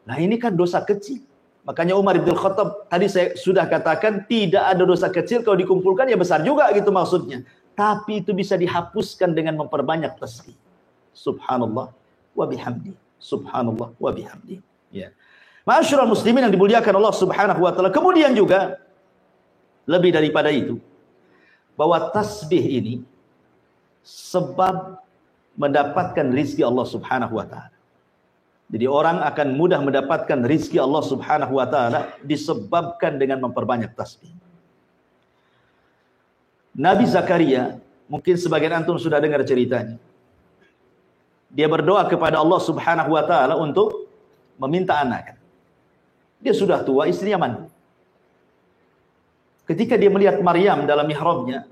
Nah ini kan dosa kecil. Makanya Umar bin Khattab tadi saya sudah katakan tidak ada dosa kecil kalau dikumpulkan ya besar juga gitu maksudnya. Tapi itu bisa dihapuskan dengan memperbanyak tasbih. Subhanallah wa bihamdi. Subhanallah wa bihamdi. Ya. Ma'asyiral muslimin yang dimuliakan Allah Subhanahu wa taala. Kemudian juga lebih daripada itu bahwa tasbih ini sebab mendapatkan rizki Allah Subhanahu wa taala. Jadi orang akan mudah mendapatkan rizki Allah Subhanahu wa taala disebabkan dengan memperbanyak tasbih. Nabi Zakaria, mungkin sebagian antum sudah dengar ceritanya. Dia berdoa kepada Allah Subhanahu wa taala untuk meminta anak. Dia sudah tua, istrinya mandul. Ketika dia melihat Maryam dalam mihrabnya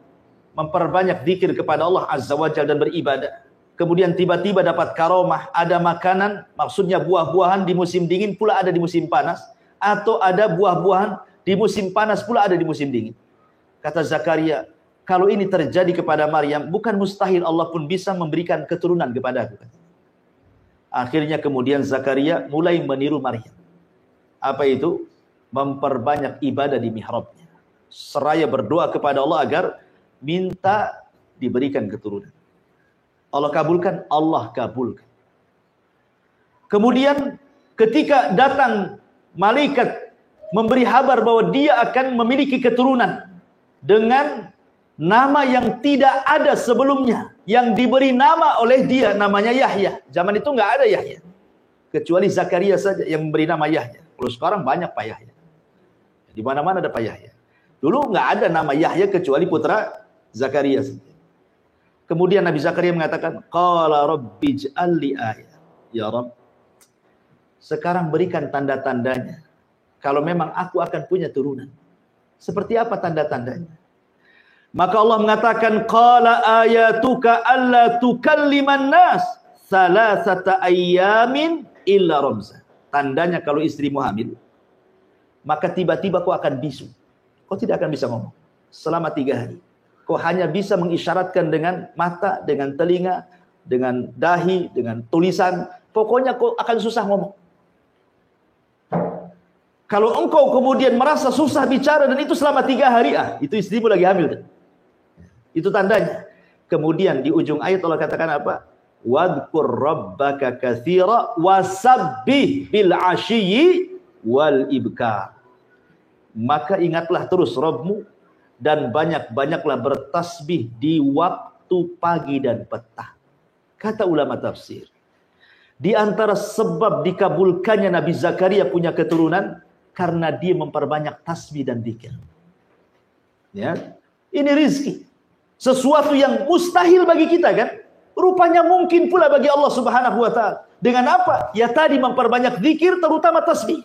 memperbanyak zikir kepada Allah Azza wa Jalla dan beribadah, kemudian tiba-tiba dapat karomah, ada makanan, maksudnya buah-buahan di musim dingin pula ada di musim panas, atau ada buah-buahan di musim panas pula ada di musim dingin. Kata Zakaria, kalau ini terjadi kepada Maryam, bukan mustahil Allah pun bisa memberikan keturunan kepada aku. Akhirnya kemudian Zakaria mulai meniru Maryam. Apa itu? Memperbanyak ibadah di mihrabnya. Seraya berdoa kepada Allah agar minta diberikan keturunan. Allah kabulkan, Allah kabulkan. Kemudian ketika datang malaikat memberi kabar bahwa dia akan memiliki keturunan dengan nama yang tidak ada sebelumnya, yang diberi nama oleh dia, namanya Yahya. Zaman itu nggak ada Yahya, kecuali Zakaria saja yang memberi nama Yahya. Kalau sekarang banyak Pak Yahya, di mana-mana ada Pak Yahya. Dulu nggak ada nama Yahya kecuali putra Zakaria saja. Kemudian Nabi Zakaria mengatakan, qala rabbi ij'al li ayah. Ya Rabb, sekarang berikan tanda-tandanya kalau memang aku akan punya turunan. Seperti apa tanda-tandanya? Maka Allah mengatakan, qala ayatuka alla tukalliman nas salasata ayyamin illa ramza. Tandanya kalau istrimu hamil, maka tiba-tiba kau akan bisu. Kau tidak akan bisa ngomong selama 3 hari. Kau hanya bisa mengisyaratkan dengan mata, dengan telinga, dengan dahi, dengan tulisan. Pokoknya kau akan susah ngomong. Kalau engkau kemudian merasa susah bicara dan itu selama 3 hari, itu istrimu lagi hamil. Itu tandanya. Kemudian di ujung ayat Allah katakan apa? Wadhkur rabbaka katsira wasabbih bil ashiyyi wal ibkar. Maka ingatlah terus Rabbmu dan banyak-banyaklah bertasbih di waktu pagi dan petang. Kata ulama tafsir, di antara sebab dikabulkannya Nabi Zakaria punya keturunan karena dia memperbanyak tasbih dan zikir. Ya, ini rizki, sesuatu yang mustahil bagi kita kan? Rupanya mungkin pula bagi Allah Subhanahu wa taala. Dengan apa? Ya tadi memperbanyak zikir, terutama tasbih.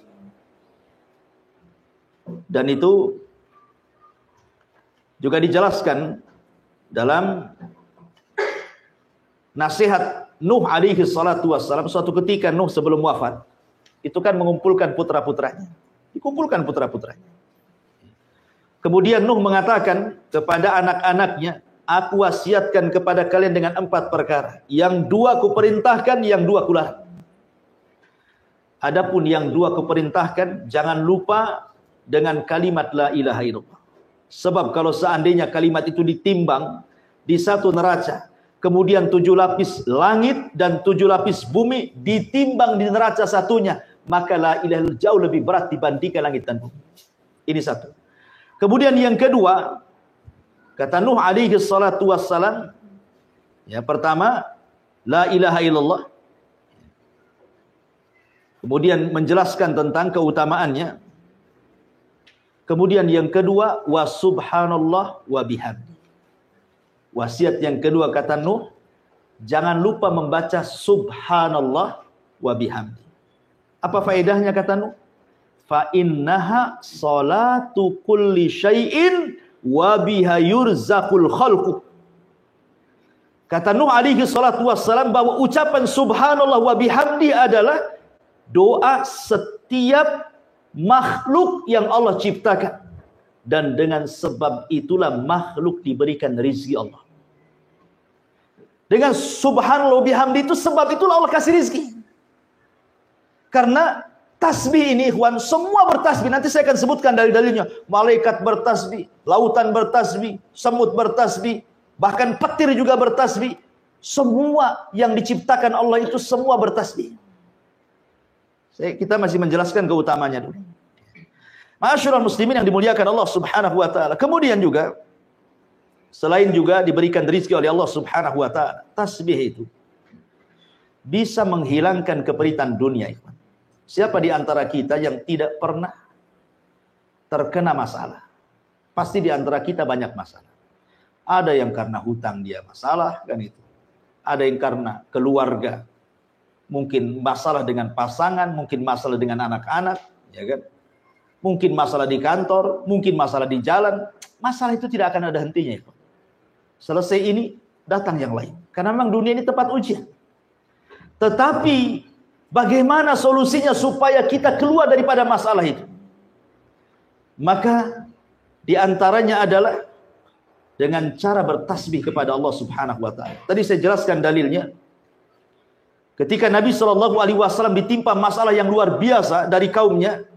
Dan itu juga dijelaskan dalam nasihat Nuh alaihi salatu wassalam. Suatu ketika Nuh sebelum wafat, itu kan mengumpulkan putra-putranya. Dikumpulkan putra-putranya. Kemudian Nuh mengatakan kepada anak-anaknya, aku wasiatkan kepada kalian dengan 4 perkara. Yang 2 kuperintahkan, yang 2 kularang. Adapun yang 2 kuperintahkan, jangan lupa dengan kalimat la ilaha illallah. Sebab kalau seandainya kalimat itu ditimbang di satu neraca, kemudian 7 lapis langit dan 7 lapis bumi ditimbang di neraca satunya, maka la ilaha illallah jauh lebih berat dibandingkan langit dan bumi. Ini satu. Kemudian yang kedua, kata Nuh alaihi salatu wassalam, ya pertama la ilaha illallah. Kemudian menjelaskan tentang keutamaannya. Kemudian yang kedua, wa subhanallah wa bihamdi. Wasiat yang kedua kata Nuh, jangan lupa membaca subhanallah wa bihamdi. Apa faedahnya kata Nuh? Fa innaha salatu kulli syai'in wa biha yurzaqul khalqu. Kata Nuh alaihi salatu wassalam bahwa ucapan subhanallah wa bihamdi adalah doa setiap makhluk yang Allah ciptakan, dan dengan sebab itulah makhluk diberikan rizki Allah. Dengan subhanallah bihamdi itu sebab itulah Allah kasih rizki. Karena Tasbih ini ikhwan, semua bertasbih. Nanti saya akan sebutkan dalil-dalilnya. Malaikat bertasbih, lautan bertasbih, semut bertasbih, bahkan petir juga bertasbih. Semua yang diciptakan Allah itu semua bertasbih. Kita masih menjelaskan keutamanya dulu. Ma'asyiral muslimin yang dimuliakan Allah Subhanahu wa taala. Kemudian juga selain juga diberikan rezeki oleh Allah Subhanahu wa taala, tasbih itu bisa menghilangkan keperitan dunia. Siapa di antara kita yang tidak pernah terkena masalah? Pasti di antara kita banyak masalah. Ada yang karena hutang dia masalah, kan itu. Ada yang karena keluarga, mungkin masalah dengan pasangan, mungkin masalah dengan anak-anak, ya kan? Mungkin masalah di kantor, mungkin masalah di jalan. Masalah itu tidak akan ada hentinya. Selesai ini, datang yang lain. Karena memang dunia ini tempat ujian. Tetapi bagaimana solusinya supaya kita keluar daripada masalah itu? Maka di antaranya adalah dengan cara bertasbih kepada Allah Subhanahu wa taala. Tadi saya jelaskan dalilnya. Ketika Nabi SAW ditimpa masalah yang luar biasa dari kaumnya,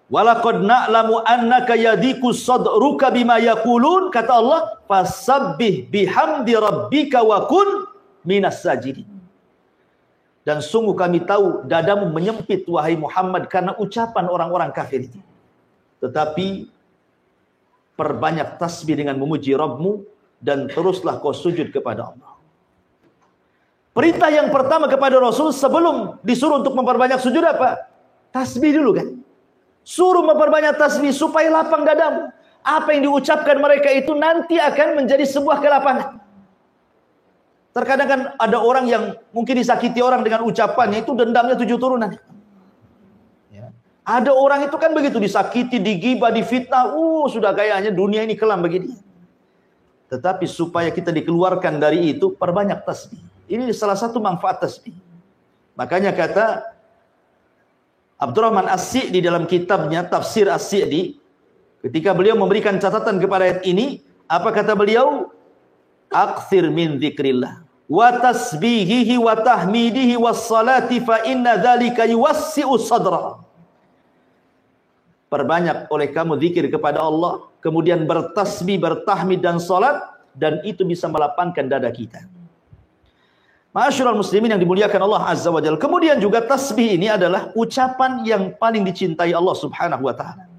walaqad na'lamu annaka yadiku sadruka bima yaqulun, kata Allah, fasabbih bihamdi rabbika wa kun minas sajidin. Dan sungguh kami tahu dadamu menyempit wahai Muhammad karena ucapan orang-orang kafir itu. Tetapi perbanyak tasbih dengan memuji Rabbmu dan teruslah kau sujud kepada Allah. Perintah yang pertama kepada Rasul sebelum disuruh untuk memperbanyak sujud apa? Tasbih dulu kan. Suruh memperbanyak tasbih supaya lapang dadamu. Apa yang diucapkan mereka itu nanti akan menjadi sebuah kelapangan. Terkadang kan ada orang yang mungkin disakiti orang dengan ucapannya itu dendamnya 7 turunan. Ya. Ada orang itu kan begitu, disakiti, digibah, difitnah, sudah kayaknya dunia ini kelam begini. Tetapi supaya kita dikeluarkan dari itu, perbanyak tasbih. Ini salah satu manfaat tasbih. Makanya kata Abdurrahman As-Sa'di dalam kitabnya Tafsir As-Sa'di, ketika beliau memberikan catatan kepada ayat ini, apa kata beliau? Aktsir min dzikrillah wa tasbihihi wa tahmidihi was salati fa inna dzalika yuwassi'u sadra. Perbanyak oleh kamu zikir kepada Allah, kemudian bertasbih, bertahmid dan salat, dan itu bisa melapangkan dada kita. Ma'asyiral muslimin yang dimuliakan Allah Azza wa Jalla. Kemudian juga tasbih ini adalah ucapan yang paling dicintai Allah Subhanahu wa taala.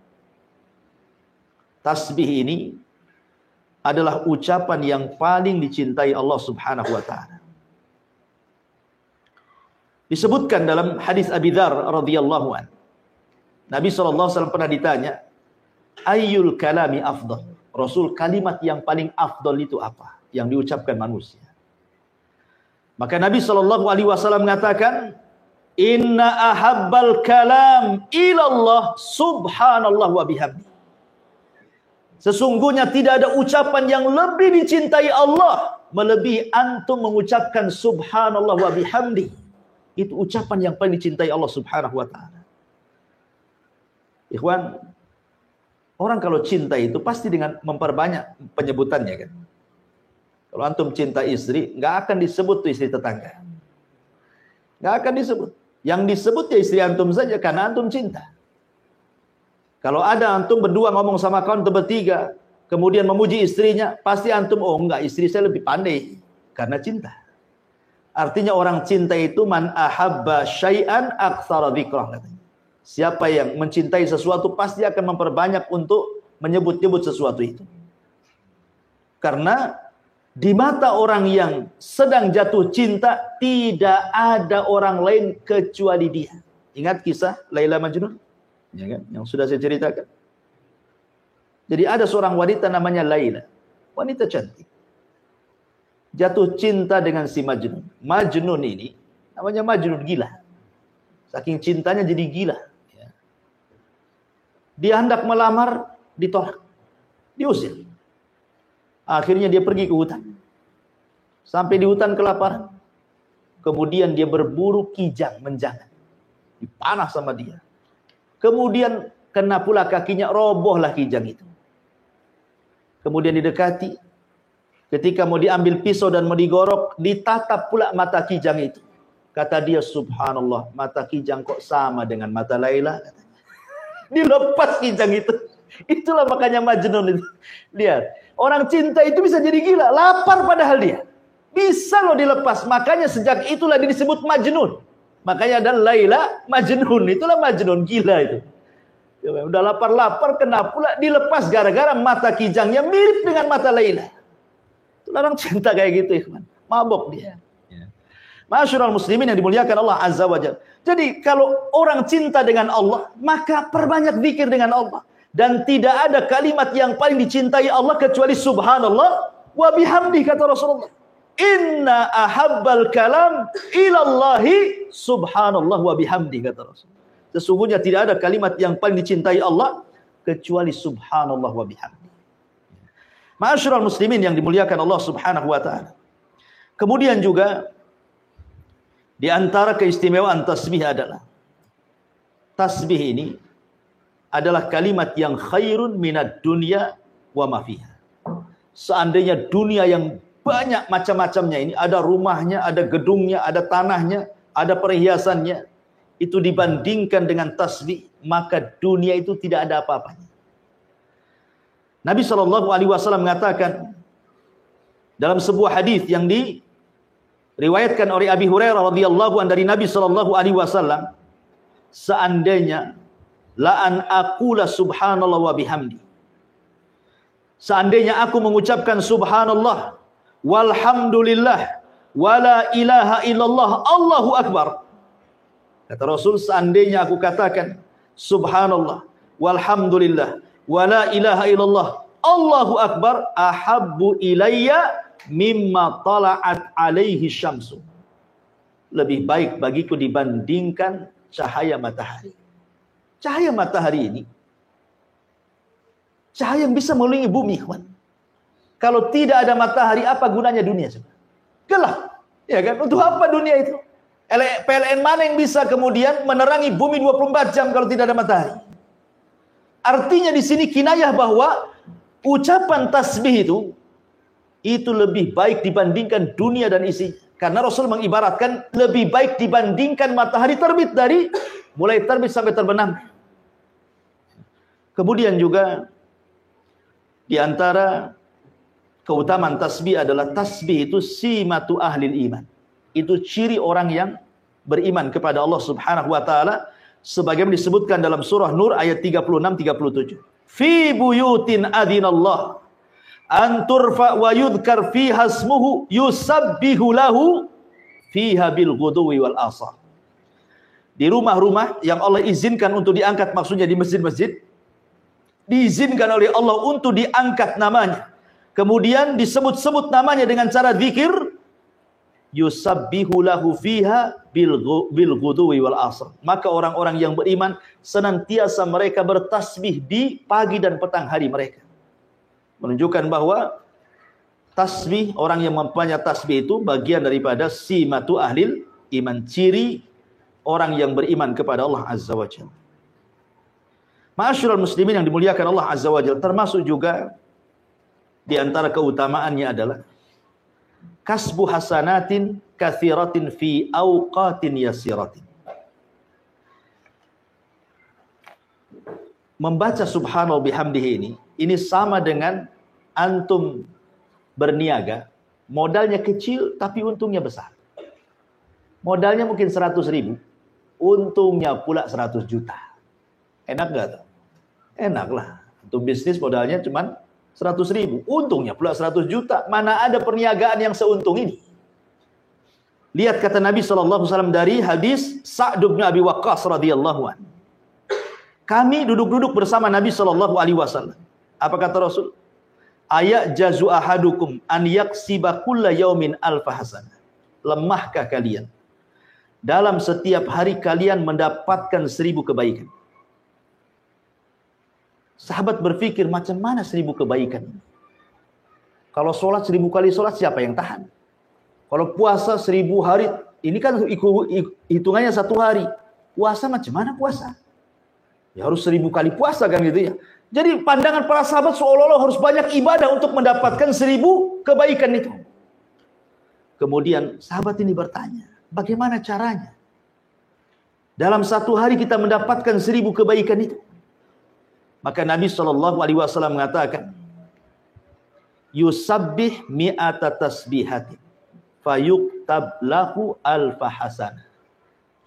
Tasbih ini adalah ucapan yang paling dicintai Allah Subhanahu wa taala. Disebutkan dalam hadis Abi Dzar radhiyallahu an. Nabi SAW pernah ditanya, ayyul kalami afdal? Rasul, kalimat yang paling afdal itu apa? Yang diucapkan manusia. Maka Nabi SAW mengatakan, inna ahabbal kalam ilallah subhanallah wa bihamdi. Sesungguhnya tidak ada ucapan yang lebih dicintai Allah melebihi antum mengucapkan subhanallah wa bihamdi. Itu ucapan yang paling dicintai Allah Subhanahu wa taala. Ikhwan, orang kalau cinta itu pasti dengan memperbanyak penyebutannya kan. Kalau antum cinta istri, nggak akan disebut tuh istri tetangga. Nggak akan disebut. Yang disebut ya istri antum saja karena antum cinta. Kalau ada antum berdua ngomong sama kawan atau bertiga, kemudian memuji istrinya, pasti antum, oh enggak, istri saya lebih pandai karena cinta. Artinya orang cinta itu man ahabba syai'an aktsara dzikrah. Siapa yang mencintai sesuatu pasti akan memperbanyak untuk menyebut-nyebut sesuatu itu. Karena di mata orang yang sedang jatuh cinta tidak ada orang lain kecuali dia. Ingat kisah Laila Majnun? Ya kan? Yang sudah saya ceritakan. Jadi ada seorang wanita namanya Laila. Wanita cantik. Jatuh cinta dengan si Majnun. Majnun ini namanya Majnun, gila. Saking cintanya jadi gila. Dia hendak melamar, ditolak. Diusir. Akhirnya dia pergi ke hutan. Sampai di hutan kelaparan. Kemudian dia berburu kijang, menjangan. Dipanah sama dia. Kemudian kena pula kakinya, robohlah kijang itu. Kemudian didekati. Ketika mau diambil pisau dan mau digorok, ditatap pula mata kijang itu. Kata dia, subhanallah, mata Kijang kok sama dengan mata Laila? Katanya. Dilepas Kijang itu. Itulah makanya Majnun itu. Lihat, orang cinta itu bisa jadi gila. Lapar padahal dia. Bisa loh dilepas. Makanya sejak itulah dia disebut Majnun. Makanya ada Laila Majnun. Itulah Majnun, gila itu. Ya, udah lapar-lapar, kena pula dilepas gara-gara mata Kijangnya mirip dengan mata Laila. Itulah orang cinta kayak gitu, ikhwan. Mabok dia. Ma'asyiral muslimin yang dimuliakan Allah Azza wa Jalla. Jadi kalau orang cinta dengan Allah, maka perbanyak zikir dengan Allah. Dan tidak ada kalimat yang paling dicintai Allah kecuali subhanallah wa bihamdi, kata Rasulullah. Inna ahabbal kalam ilallahi subhanallah wa bihamdi, kata Rasulullah. Sesungguhnya tidak ada kalimat yang paling dicintai Allah kecuali subhanallah wa bihamdi. Ma'asyiral muslimin yang dimuliakan Allah Subhanahu wa taala. Kemudian juga di antara keistimewaan tasbih adalah tasbih ini adalah kalimat yang khairun minad dunya wa ma fiha. Seandainya dunia yang banyak macam-macamnya ini, ada rumahnya, ada gedungnya, ada tanahnya, ada perhiasannya, itu dibandingkan dengan tasbih, maka dunia itu tidak ada apa-apanya. Nabi SAW mengatakan dalam sebuah hadis yang diriwayatkan oleh Abi Hurairah radhiyallahu anhu dari Nabi SAW, seandainya la an aqula subhanallah wa bihamdi, seandainya aku mengucapkan subhanallah walhamdulillah wala ilaha illallah Allahu akbar, kata Rasul, seandainya aku katakan subhanallah walhamdulillah wala ilaha illallah Allahu akbar, ahabbu ilayya mimma tala'at alaihi syamsu, lebih baik bagiku dibandingkan cahaya matahari. Cahaya matahari ini cahaya yang bisa mengelilingi bumi, kawan. Kalau tidak ada matahari, apa gunanya dunia? Gelap, ya kan? Untuk apa dunia itu? PLN mana yang bisa kemudian menerangi bumi 24 jam kalau tidak ada matahari? Artinya di sini kinayah bahwa ucapan tasbih itu lebih baik dibandingkan dunia dan isi. Karena Rasul mengibaratkan lebih baik dibandingkan matahari terbit dari mulai terbit sampai terbenam. Kemudian juga di antara keutamaan tasbih adalah tasbih itu simatu ahlil iman. Itu ciri orang yang beriman kepada Allah Subhanahu wa taala, sebagaimana disebutkan dalam surah Nur ayat 36-37. Fi buyutin adzinallah an turfa wa yudhkar fiha ismuhu yusabbihu lahu fiha bil ghudwi wal asar. Di rumah-rumah yang Allah izinkan untuk diangkat, maksudnya di masjid-masjid, diizinkan oleh Allah untuk diangkat namanya, kemudian disebut-sebut namanya dengan cara zikir, yusabbihu lahu fiha bil ghudwi wal asar. Maka orang-orang yang beriman senantiasa mereka bertasbih di pagi dan petang hari mereka. Menunjukkan bahwa tasbih, orang yang mempunyai tasbih itu bagian daripada simatu ahlil iman, ciri orang yang beriman kepada Allah Azza wa Jalla. Ma'asyiral muslimin yang dimuliakan Allah Azza wa Jalla, termasuk juga di antara keutamaannya adalah kasbu hasanatin katsiratin fi awqatin yasiratin. Membaca subhanallah bihamdihi ini sama dengan antum berniaga, modalnya kecil tapi untungnya besar. Modalnya mungkin 100.000, untungnya pula 100 juta. Enak gak tuh? Enak lah. Untuk bisnis modalnya cuma 100.000, untungnya pula 100 juta. Mana ada perniagaan yang seuntung ini? Lihat kata Nabi SAW dari hadis Sa'd bin Abi Waqqas radhiyallahu anhu. Kami duduk-duduk bersama Nabi SAW. Apa kata Rasul? Ayak jazu ahadukum an yaksiba kulla yaumin alfa hasanah. Lemahkah kalian dalam setiap hari kalian mendapatkan 1000 kebaikan? Sahabat berpikir, macam mana 1000 kebaikan? Kalau sholat 1000 kali sholat, siapa yang tahan? Kalau puasa 1000 hari, ini kan hitungannya 1 hari. Puasa macam mana puasa? Ya harus 1000 kali puasa kan gitu ya. Jadi pandangan para sahabat seolah-olah harus banyak ibadah untuk mendapatkan 1000 kebaikan itu. Kemudian sahabat ini bertanya, Bagaimana caranya? Dalam satu hari kita mendapatkan 1000 kebaikan itu. Maka Nabi SAW mengatakan, yusabbih mi'ata tasbihatin fayuktab lahu alfa hasanah.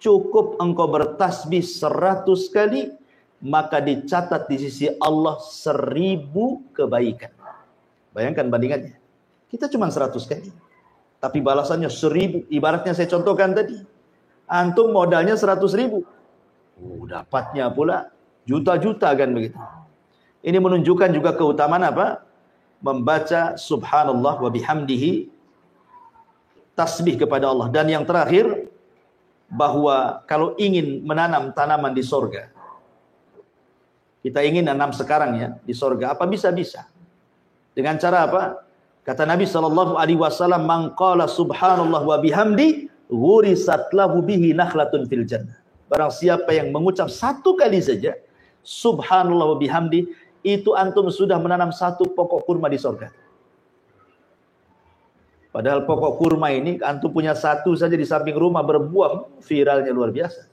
Cukup engkau bertasbih 100 kali, maka dicatat di sisi Allah 1000 kebaikan. Bayangkan bandingannya. Kita cuma 100 kali, tapi balasannya 1000. Ibaratnya saya contohkan tadi, antum modalnya 100.000, dapatnya pula juta-juta kan begitu. Ini menunjukkan juga keutamaan apa? Membaca subhanallah wa bihamdihi, tasbih kepada Allah. Dan yang terakhir, bahwa kalau ingin menanam tanaman di sorga, kita ingin nanam sekarang ya di sorga, apa bisa-bisa. Dengan cara apa? Kata Nabi SAW, man qala subhanallah wa bihamdi ghurisat lahu bihi nakhlatun fil jannah. Barang siapa yang mengucap 1 kali saja subhanallah wa bihamdi, itu antum sudah menanam 1 pokok kurma di sorga. Padahal pokok kurma ini antum punya 1 saja di samping rumah, berbuah, viralnya luar biasa.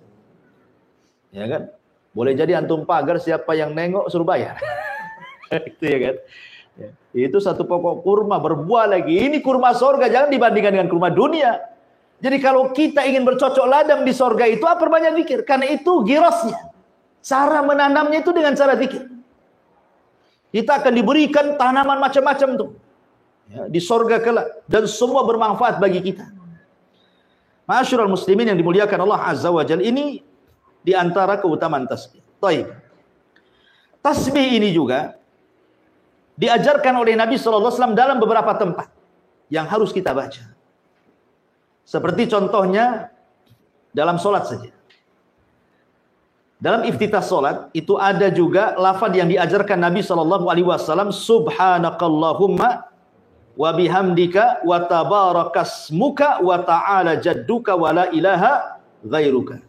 Ya kan? Boleh jadi antum pagar, siapa yang nengok suruh bayar. Itu ya kan? Ya. Itu 1 pokok kurma berbuah lagi. Ini kurma sorga, jangan dibandingkan dengan kurma dunia. Jadi kalau kita ingin bercocok ladang di sorga itu, perbanyak zikir. Karena itu girasnya. Cara menanamnya itu dengan cara zikir. Kita akan diberikan tanaman macam-macam tuh ya, di sorga kelak, dan semua bermanfaat bagi kita. Ma'asyiral muslimin yang dimuliakan Allah Azza wa Jalla, ini di antara keutamaan tasbih. Baik. Tasbih ini juga diajarkan oleh Nabi SAW dalam beberapa tempat yang harus kita baca. Seperti contohnya dalam solat saja. Dalam iftitah solat itu ada juga lafaz yang diajarkan Nabi SAW, subhanakallahumma wa bihamdika wa tabarakasmuka wa ta'ala jadduka wa la ilaha ghairuka.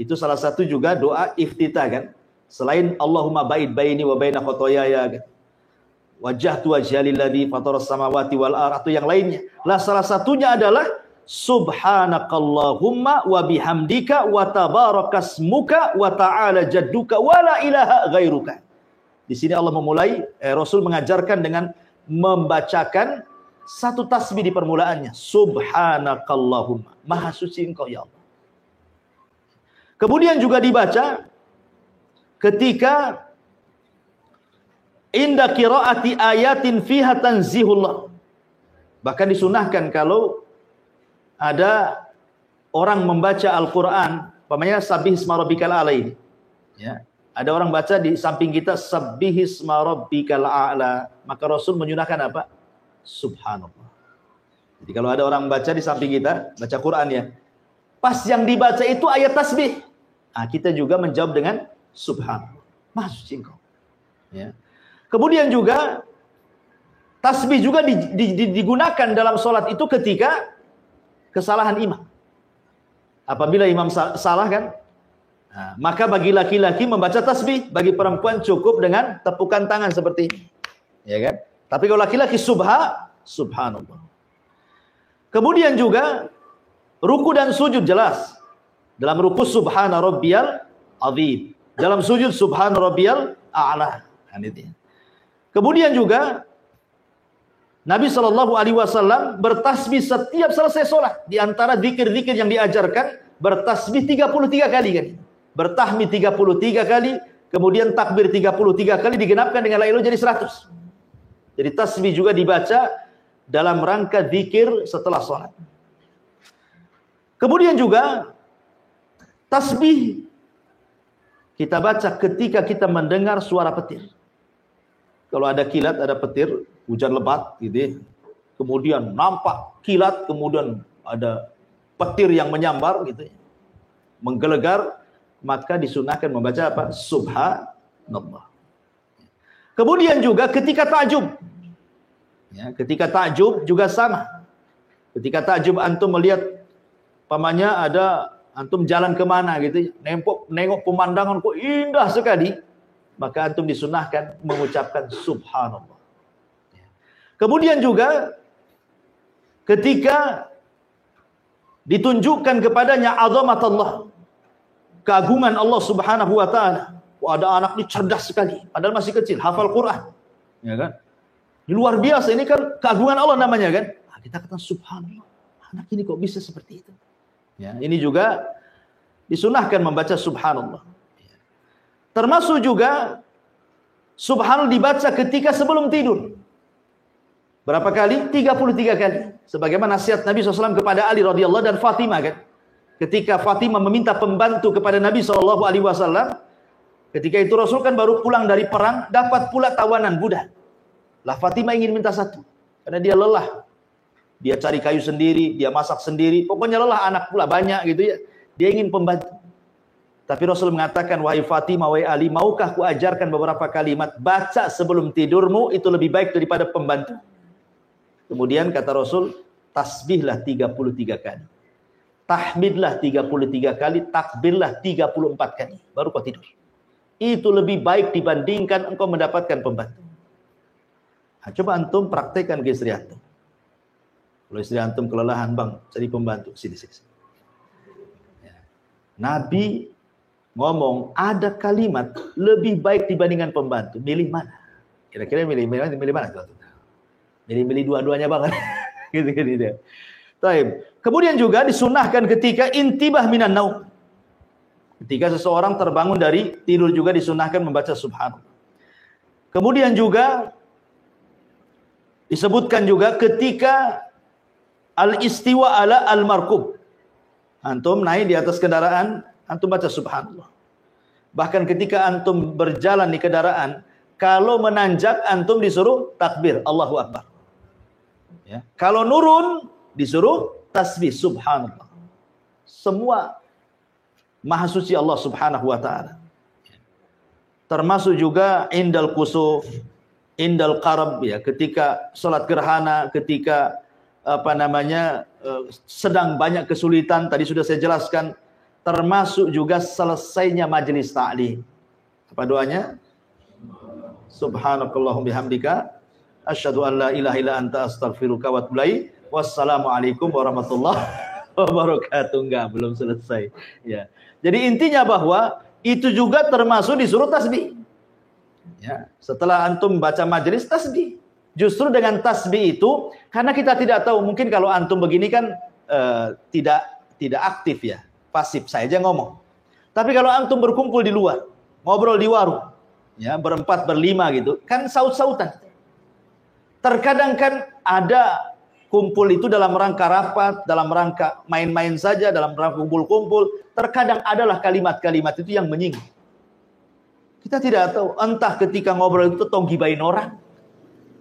Itu salah satu juga doa iftitah kan. Selain Allahumma ba'id baini wa baina khotoyaya kan. Wajjahtu wajhalil ladzi fataras samawati wal ardh, atau yang lainnya. Lah salah satunya adalah subhanakallahumma wa bihamdika wa tabarakasmuka wa ta'ala jadduka wa la ilaha ghairuka. Di sini Allah memulai, Rasul mengajarkan dengan membacakan 1 tasbih di permulaannya. Subhanakallahumma, maha suci engkau ya Allah. Kemudian juga dibaca ketika inda qiraati ayatin fiha tanzihullah. Bahkan disunahkan kalau ada orang membaca Al-Quran, umpamanya sabbihisma rabbikal a'la ini. Ya, ada orang baca di samping kita sabbihisma rabbikal a'la, maka Rasul menyunahkan apa? Subhanallah. Jadi kalau ada orang baca di samping kita, baca Quran ya, pas yang dibaca itu ayat tasbih, kita juga menjawab dengan subhanallah, maha suci engkau. Ya. Kemudian juga tasbih juga digunakan dalam sholat itu ketika kesalahan imam. Apabila imam salah kan, maka bagi laki-laki membaca tasbih, bagi perempuan cukup dengan tepukan tangan seperti ini. Ya kan? Tapi kalau laki-laki subhanallah. Kemudian juga ruku dan sujud jelas. Dalam ruku subhana rabbiyal azim, dalam sujud subhana rabbiyal a'la. Kemudian juga Nabi SAW bertasbih setiap selesai sholat. Di antara zikir-zikir yang diajarkan, bertasbih 33 kali kan. Bertahmid 33 kali, kemudian takbir 33 kali, digenapkan dengan la ilaha jadi 100. Jadi tasbih juga dibaca dalam rangka zikir setelah sholat. Kemudian juga tasbih kita baca ketika kita mendengar suara petir. Kalau ada kilat, ada petir, hujan lebat gitu ya. Kemudian nampak kilat, kemudian ada petir yang menyambar gitu ya, menggelegar, maka disunahkan membaca apa? Subhanallah. Kemudian juga ketika takjub. Ya, ketika takjub juga sama. Ketika takjub antum melihat pamannya ada antum jalan kemana gitu, nengok pemandangan kok indah sekali, maka antum disunahkan mengucapkan subhanallah. Kemudian juga ketika ditunjukkan kepadanya azamat Allah, keagungan Allah Subhanahu wa taala. Wah, ada anak ini cerdas sekali, padahal masih kecil, hafal Quran. Ya kan? Ini luar biasa, ini kan keagungan Allah namanya kan. Nah, kita katakan subhanallah, anak ini kok bisa seperti itu. Ya, ini juga disunahkan membaca subhanallah. Termasuk juga subhanallah dibaca ketika sebelum tidur. Berapa kali? 33 kali. Sebagaimana nasihat Nabi SAW kepada Ali radhiyallahu dan Fatimah kan. Ketika Fatimah meminta pembantu kepada Nabi SAW, ketika itu Rasul kan baru pulang dari perang, dapat pula tawanan budak. Lah Fatimah ingin minta satu, karena dia lelah. Dia cari kayu sendiri, dia masak sendiri, pokoknya lelah, anak pula banyak gitu ya. Dia ingin pembantu. Tapi Rasul mengatakan, wahai Fatimah, wahai Ali, maukah ku ajarkan beberapa kalimat, baca sebelum tidurmu, itu lebih baik daripada pembantu. Kemudian kata Rasul, tasbihlah 33 kali. Tahmidlah 33 kali, takbirlah 34 kali. Baru kau tidur. Itu lebih baik dibandingkan engkau mendapatkan pembantu. Nah, coba antum praktekkan ke istri antum. Kalau istri antum kelelahan, bang, cari pembantu. Sini. Ya. Nabi ngomong, ada kalimat lebih baik dibandingkan pembantu. Milih mana? Kira-kira milih mana? Milih dua-duanya banget. gitu. Taib. Kemudian juga disunahkan ketika intibah minan naum. Ketika seseorang terbangun dari tidur juga disunahkan membaca subhanallah. Kemudian juga disebutkan juga ketika al-istiwa ala al-markub. Antum naik di atas kendaraan, antum baca subhanallah. Bahkan ketika antum berjalan di kendaraan, kalau menanjak antum disuruh takbir, Allahu Akbar. Ya. Kalau nurun disuruh tasbih subhanallah. Semua maha suci Allah Subhanahu wa taala. Termasuk juga indal kusuf, indal qarab ya, ketika salat gerhana, ketika sedang banyak kesulitan, tadi sudah saya jelaskan. Termasuk juga selesainya majelis ta'lim. Apa doanya? Subhanakallahumma bihamdika asyhadu an la ilaha illa anta astaghfiruka wa atubu ilaik. Wassalamualaikum warahmatullahi wabarakatuh. Enggak, belum selesai. Ya. Jadi intinya bahwa itu juga termasuk disuruh tasbih. Ya, setelah antum baca majelis tasbih. Justru dengan tasbih itu, karena kita tidak tahu, mungkin kalau antum begini kan tidak aktif ya. Pasif saja ngomong. Tapi kalau antum berkumpul di luar, ngobrol di warung, ya, berempat, berlima gitu, kan saut-sautan. Terkadang kan ada kumpul itu dalam rangka rapat, dalam rangka main-main saja, dalam rangka kumpul-kumpul. Terkadang adalah kalimat-kalimat itu yang menyinggung. Kita tidak tahu, entah ketika ngobrol itu tahu gibain orang,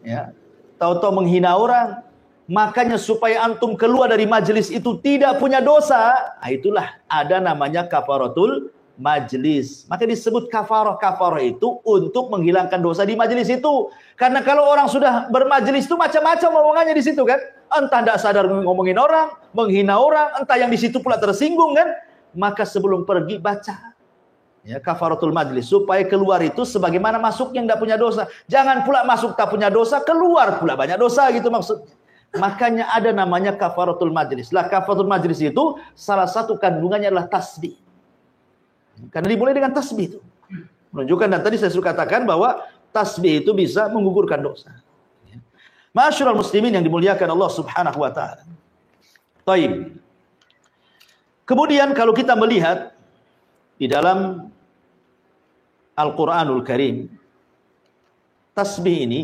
ya, tahu-tahu menghina orang. Makanya supaya antum keluar dari majelis itu tidak punya dosa, nah itulah ada namanya kafaratul majlis. Maka disebut kafarah. Kafarah itu untuk menghilangkan dosa di majelis itu. Karena kalau orang sudah bermajelis itu macam-macam omongannya di situ kan. Entah tidak sadar ngomongin orang, menghina orang, entah yang di situ pula tersinggung kan. Maka sebelum pergi baca ya kafaratul majlis supaya keluar itu sebagaimana masuk yang tidak punya dosa. Jangan pula masuk tak punya dosa, keluar pula banyak dosa gitu maksudnya. Makanya ada namanya kafaratul majlis. Lah kafaratul majlis itu salah satu kandungannya adalah tasbih. Karena dimulai dengan tasbih itu. Menunjukkan, dan tadi saya sudah katakan bahwa tasbih itu bisa menggugurkan dosa. Ma'asyiral muslimin yang dimuliakan Allah Subhanahu wa taala. Baik. Kemudian kalau kita melihat di dalam Al-Qur'anul Karim, tasbih ini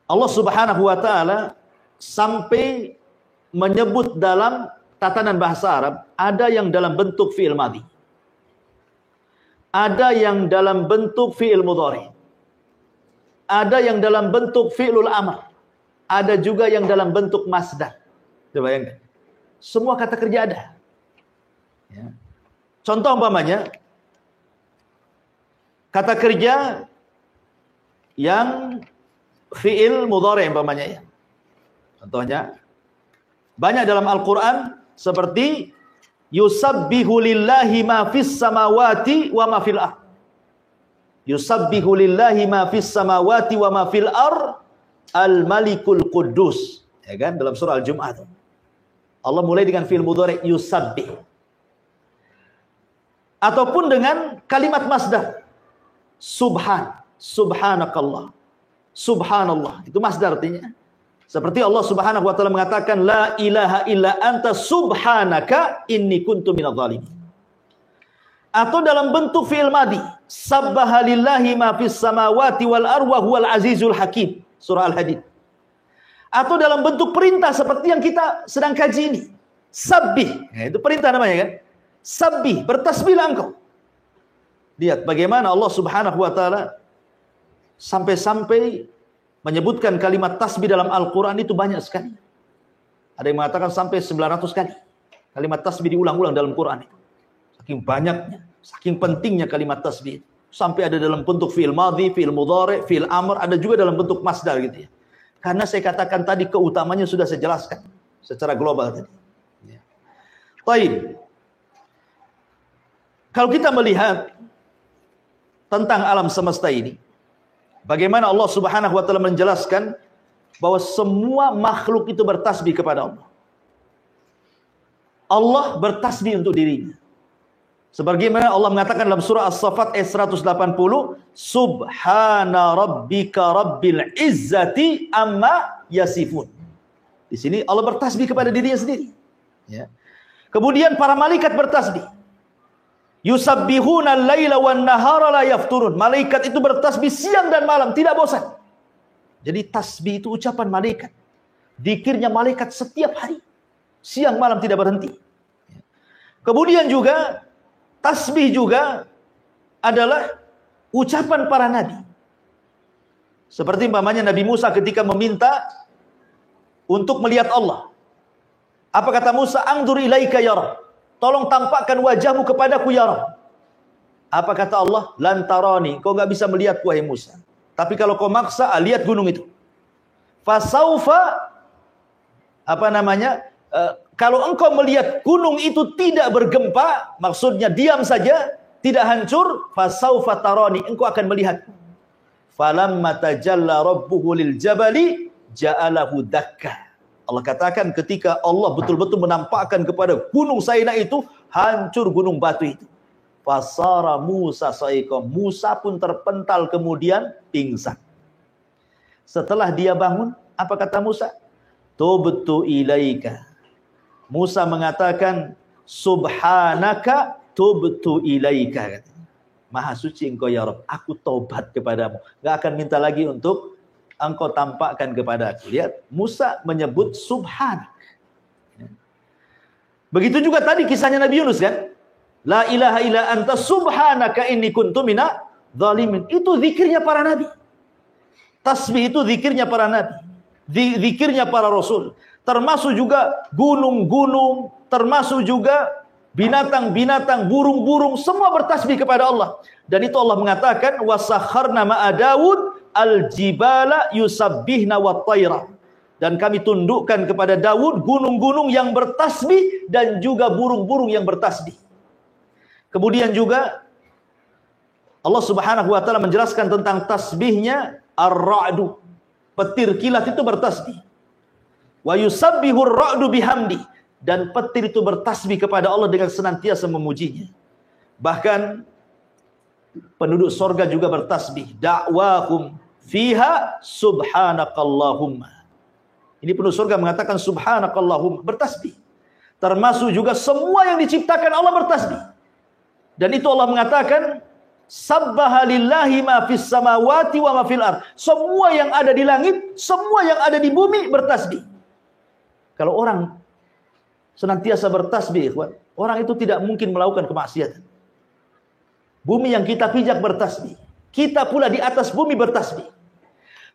Allah Subhanahu wa taala sampai menyebut dalam tatanan bahasa Arab, ada yang dalam bentuk fi'il madhi, ada yang dalam bentuk fi'il mudhari, ada yang dalam bentuk fi'lul amr, ada juga yang dalam bentuk masdar. Coba bayangkan. Semua kata kerja ada. Ya. Contoh umpamanya kata kerja yang fi'il mudhari umpamanya ya. Contohnya banyak dalam Al-Qur'an seperti yusabbihu lillahi ma fis samawati wa ma fil ard. Yusabbihu lillahi ma fis samawati wa ma fil ard al-malikul quddus. Ya kan dalam surah Al-Jumu'ah. Allah mulai dengan fi'il mudhari' yusabbih. Ataupun dengan kalimat masdar. Subhanakallah. Subhanallah. Itu masdar artinya. Seperti Allah Subhanahu wa taala mengatakan la ilaha illa anta subhanaka inni kuntu minadh dhalimin. Atau dalam bentuk fi'il madhi, sabbaha lillahi ma fis samawati wal ardi wa huwal azizul hakim, surah Al-Hadid. Atau dalam bentuk perintah seperti yang kita sedang kaji ini, sabbih, ya, itu perintah namanya kan, sabbih, bertasbihlah engkau. Lihat bagaimana Allah Subhanahu wa taala sampai-sampai menyebutkan kalimat tasbih dalam Al-Quran itu banyak sekali. Ada yang mengatakan sampai 900 kali. Kalimat tasbih diulang-ulang dalam Quran itu. Saking banyaknya, saking pentingnya kalimat tasbih. Sampai ada dalam bentuk fi'il madhi, fi'il mudhari', fi'il amr, ada juga dalam bentuk masdar gitu ya. Karena saya katakan tadi keutamanya sudah saya jelaskan secara global tadi. Baik. Kalau kita melihat tentang alam semesta ini, bagaimana Allah Subhanahu wa taala menjelaskan bahwa semua makhluk itu bertasbih kepada Allah. Allah bertasbih untuk dirinya. Sebagaimana Allah mengatakan dalam surah As-Saffat ayat 180, Subhana rabbika rabbil izzati amma yasifun. Di sini Allah bertasbih kepada dirinya sendiri. Ya. Kemudian para malaikat bertasbih. Yusabbihuna al-laila wan nahara la yafturun. Malaikat itu bertasbih siang dan malam, tidak bosan. Jadi tasbih itu ucapan malaikat. Zikirnya malaikat setiap hari. Siang malam tidak berhenti. Kemudian juga tasbih juga adalah ucapan para nabi. Seperti umpamanya Nabi Musa ketika meminta untuk melihat Allah. Apa kata Musa? Angdur ilaika ya Rabb. Tolong tampakkan wajahmu kepadaku ya Rabb. Apa kata Allah? Lantarani, kau nggak bisa melihat wahai Musa. Tapi kalau kau maksa, lihat gunung itu. Fasaufa, kalau engkau melihat gunung itu tidak bergempa, maksudnya diam saja, tidak hancur, fasaufa tarani, engkau akan melihat. Falamma tajalla rabbuhu lil jabali ja'alahu dakka. Allah katakan ketika Allah betul-betul menampakkan kepada gunung Saina itu, hancur gunung batu itu. Fasara Musa sa'iqam. Musa pun terpental kemudian pingsan. Setelah dia bangun, apa kata Musa? Tubtu ilaika. Musa mengatakan, Subhanaka tubtu ilaika. Maha suci engkau ya Rabb, aku taubat kepadamu. Gak akan minta lagi untuk engkau tampakkan kepada aku. Lihat, Musa menyebut Subhanak. Begitu juga tadi kisahnya Nabi Yunus kan? La ilaha illa anta subhanaka inni kuntu minadh dhalimin. Itu zikirnya para nabi. Tasbih itu zikirnya para nabi. Zikirnya para rasul. Termasuk juga gunung-gunung, termasuk juga binatang-binatang, burung-burung, semua bertasbih kepada Allah. Dan itu Allah mengatakan wasakharna ma'a Daud al-jibala yusabbihna wat-tayra. Dan kami tundukkan kepada Daud gunung-gunung yang bertasbih dan juga burung-burung yang bertasbih. Kemudian juga Allah Subhanahu wa taala menjelaskan tentang tasbihnya ar-ra'du. Petir kilat itu bertasbih. Wa yusabbihu ar-ra'du bihamdi. Dan petir itu bertasbih kepada Allah dengan senantiasa memujinya. Bahkan penduduk sorga juga bertasbih. Da'wahum fiha subhanakallahumma. Ini penduduk surga mengatakan subhanakallahumma, bertasbih. Termasuk juga semua yang diciptakan Allah bertasbih. Dan itu Allah mengatakan sabbaha lillahi ma fis samawati wa ma fil ard. Semua yang ada di langit, semua yang ada di bumi bertasbih. Kalau orang senantiasa bertasbih, ikhwan, orang itu tidak mungkin melakukan kemaksiatan. Bumi yang kita pijak bertasbih. Kita pula di atas bumi bertasbih.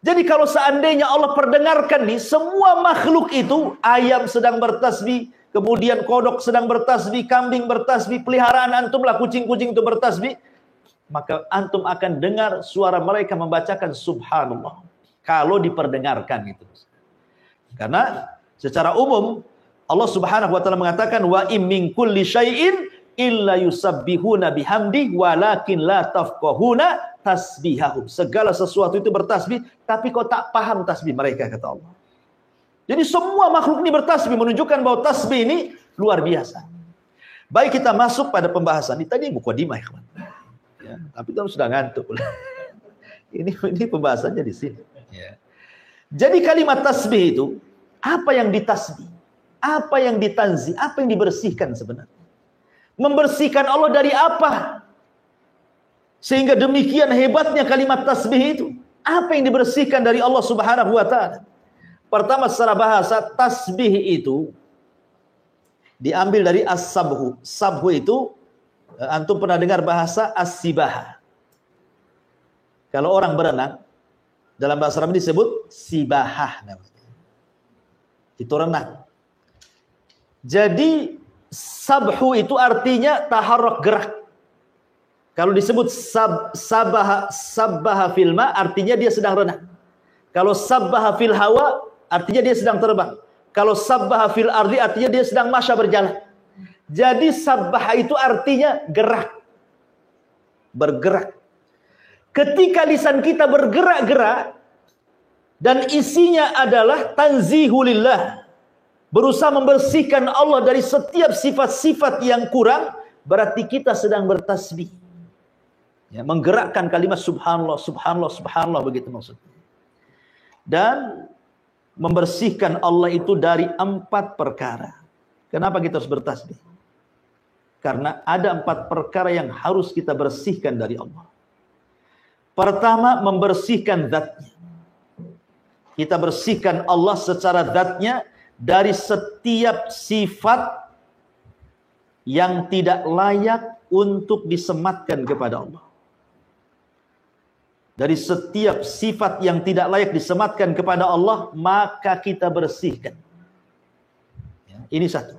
Jadi kalau seandainya Allah perdengarkan nih, semua makhluk itu, ayam sedang bertasbih, kemudian kodok sedang bertasbih, kambing bertasbih, peliharaan antum lah, kucing-kucing itu bertasbih, maka antum akan dengar suara mereka membacakan subhanallah. Kalau diperdengarkan itu. Karena secara umum, Allah Subhanahu wa taala mengatakan wa im min kulli syai'in illa yusabbihuna bihamdi walakin la tafqahuna tasbihahum. Segala sesuatu itu bertasbih, tapi kau tak paham tasbih mereka, kata Allah. Jadi semua makhluk ini bertasbih, menunjukkan bahwa tasbih ini luar biasa. Baik, kita masuk pada pembahasan. Ini tadi mukadimah, ya, tapi kamu sudah ngantuk. Ini pembahasannya di sini. Ya. Jadi kalimat tasbih itu, apa yang ditasbih, apa yang ditanzih, apa yang dibersihkan sebenarnya? Membersihkan Allah dari apa? Sehingga demikian hebatnya kalimat tasbih itu. Apa yang dibersihkan dari Allah Subhanahu wa taala? Pertama, secara bahasa, tasbih itu diambil dari as-sabhu. Sabhu itu, antum pernah dengar bahasa as-sibah. Kalau orang berenang, dalam bahasa Arab disebut sibahah namanya. Itu renang. Jadi sabhu itu artinya taharrak, gerak. Kalau disebut sabbaha fil ma, artinya dia sedang renang. Kalau sabbaha fil hawa, artinya dia sedang terbang. Kalau sabbaha fil ardi, artinya dia sedang masya, berjalan. Jadi sabbaha itu artinya gerak, bergerak. Ketika lisan kita bergerak-gerak dan isinya adalah tanzihulillah, berusaha membersihkan Allah dari setiap sifat-sifat yang kurang, berarti kita sedang bertasbih. Ya, menggerakkan kalimat subhanallah, subhanallah, subhanallah, begitu maksudnya. Dan membersihkan Allah itu dari 4 perkara. Kenapa kita harus bertasbih? Karena ada 4 perkara yang harus kita bersihkan dari Allah. Pertama, membersihkan zatnya. Kita bersihkan Allah secara zatnya dari setiap sifat yang tidak layak untuk disematkan kepada Allah. Dari setiap sifat yang tidak layak disematkan kepada Allah, maka kita bersihkan. Ini satu.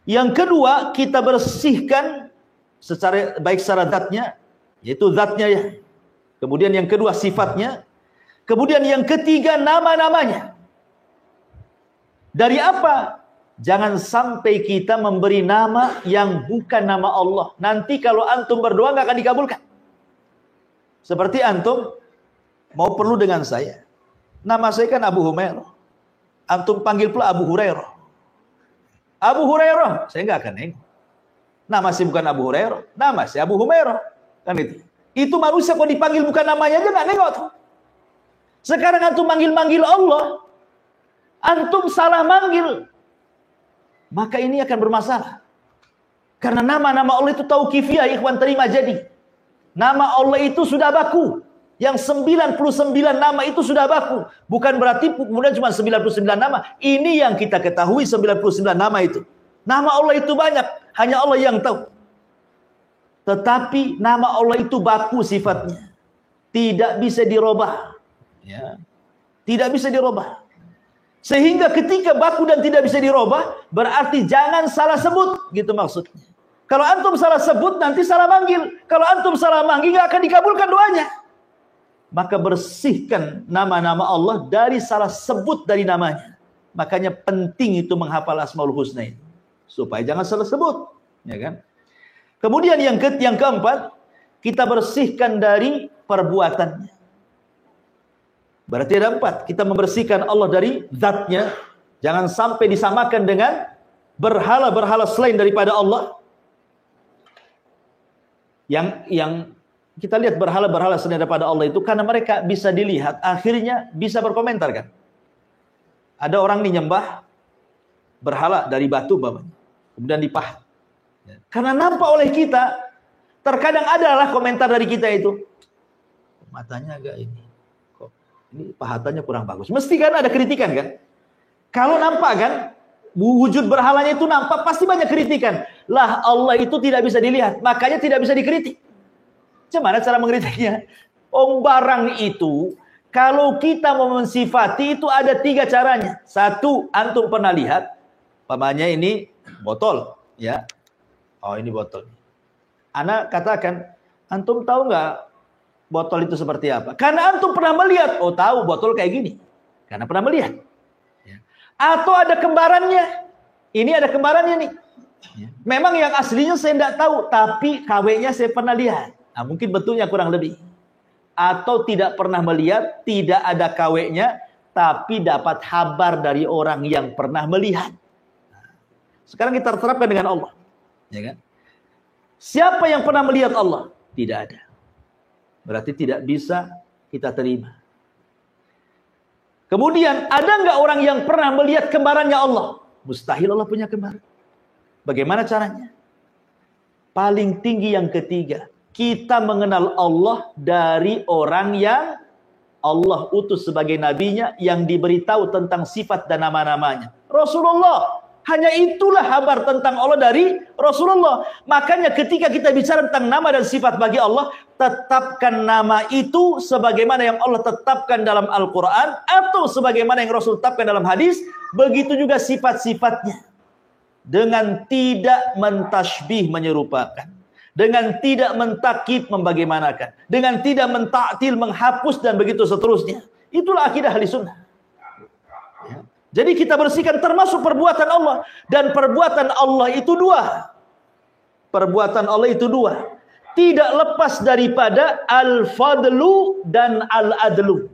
Yang kedua, kita bersihkan secara baik secara zatnya, yaitu zatnya ya. Kemudian yang kedua sifatnya. Kemudian yang ketiga nama-namanya. Dari apa? Jangan sampai kita memberi nama yang bukan nama Allah. Nanti kalau antum berdoa nggak akan dikabulkan. Seperti antum mau perlu dengan saya. Nama saya kan Abu Humairah. Antum panggil pula Abu Hurairah. Abu Hurairah, saya nggak akan nengok. Nama saya bukan Abu Hurairah, nama saya Abu Humairah. Kan itu. Itu manusia kalau dipanggil bukan namanya aja nggak nengok tuh. Sekarang antum manggil-manggil Allah, antum salah manggil, maka ini akan bermasalah. Karena nama-nama Allah itu tauqifiyah, ikhwan, terima jadi. Nama Allah itu sudah baku. Yang 99 nama itu sudah baku. Bukan berarti kemudian cuma 99 nama. Ini yang kita ketahui 99 nama itu. Nama Allah itu banyak, hanya Allah yang tahu. Tetapi nama Allah itu baku sifatnya. Tidak bisa dirubah. Ya. Tidak bisa dirubah. Sehingga ketika baku dan tidak bisa dirubah, berarti jangan salah sebut, gitu maksudnya. Kalau antum salah sebut, nanti salah manggil. Kalau antum salah manggil, nggak akan dikabulkan doanya. Maka bersihkan nama-nama Allah dari salah sebut dari namanya. Makanya penting itu menghafal Asmaul Husna itu. Supaya jangan salah sebut. Ya kan? Kemudian yang keempat, kita bersihkan dari perbuatannya. Berarti ada 4. Kita membersihkan Allah dari zatnya. Jangan sampai disamakan dengan berhala-berhala selain daripada Allah. Yang kita lihat berhala-berhala selain daripada Allah itu karena mereka bisa dilihat, akhirnya bisa berkomentar kan. Ada orang nih nyembah berhala dari batu bapaknya, kemudian dipahat. Karena nampak oleh kita, terkadang adalah komentar dari kita itu, matanya agak ini, kok ini pahatannya kurang bagus. Mesti kan ada kritikan kan. Kalau nampak kan, wujud berhalanya itu nampak, pasti banyak kritikan. Lah Allah itu tidak bisa dilihat, makanya tidak bisa dikritik. Gimana cara mengkritiknya? Barang itu, kalau kita mau mensifati itu ada 3 caranya. 1, antum pernah lihat, umpamanya ini botol, ya. Oh ini botol. Ana katakan, antum tahu nggak botol itu seperti apa? Karena antum pernah melihat, oh tahu botol kayak gini. Karena pernah melihat. Atau ada kembarannya. Ini ada kembarannya nih. Memang yang aslinya saya tidak tahu, tapi KW-nya saya pernah lihat. Nah, mungkin bentuknya kurang lebih. Atau tidak pernah melihat, tidak ada KW-nya, tapi dapat kabar dari orang yang pernah melihat. Sekarang kita terapkan dengan Allah, ya kan? Siapa yang pernah melihat Allah? Tidak ada. Berarti tidak bisa kita terima. Kemudian, ada nggak orang yang pernah melihat kembarannya Allah? Mustahil Allah punya kembar. Bagaimana caranya? Paling tinggi yang ketiga, kita mengenal Allah dari orang yang Allah utus sebagai nabinya, yang diberitahu tentang sifat dan nama-namanya. Rasulullah. Hanya itulah kabar tentang Allah dari Rasulullah. Makanya ketika kita bicara tentang nama dan sifat bagi Allah, tetapkan nama itu sebagaimana yang Allah tetapkan dalam Al-Quran, atau sebagaimana yang Rasul tetapkan dalam hadis. Begitu juga sifat-sifatnya. Dengan tidak mentasbih menyerupakan. Dengan tidak mentakib membagaimanakan. Dengan tidak mentaktil menghapus dan begitu seterusnya. Itulah akidah ahli sunnah. Jadi kita bersihkan termasuk perbuatan Allah. Dan perbuatan Allah itu dua. Perbuatan Allah itu dua. Tidak lepas daripada al-fadlu dan al-adlu.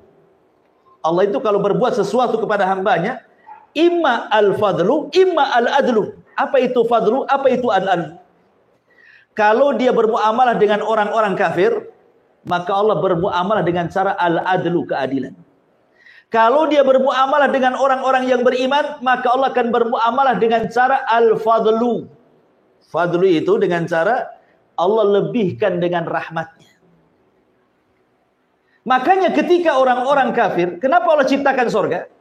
Allah itu kalau berbuat sesuatu kepada hambanya, imma al-fadlu, imma al-adlu. Apa itu fadlu? Apa itu al-adlu? Kalau dia bermuamalah dengan orang-orang kafir, maka Allah bermuamalah dengan cara al-adlu, keadilan. Kalau dia bermuamalah dengan orang-orang yang beriman, maka Allah akan bermuamalah dengan cara al-fadlu. Fadlu itu dengan cara Allah lebihkan dengan rahmatnya. Makanya ketika orang-orang kafir, kenapa Allah ciptakan surga?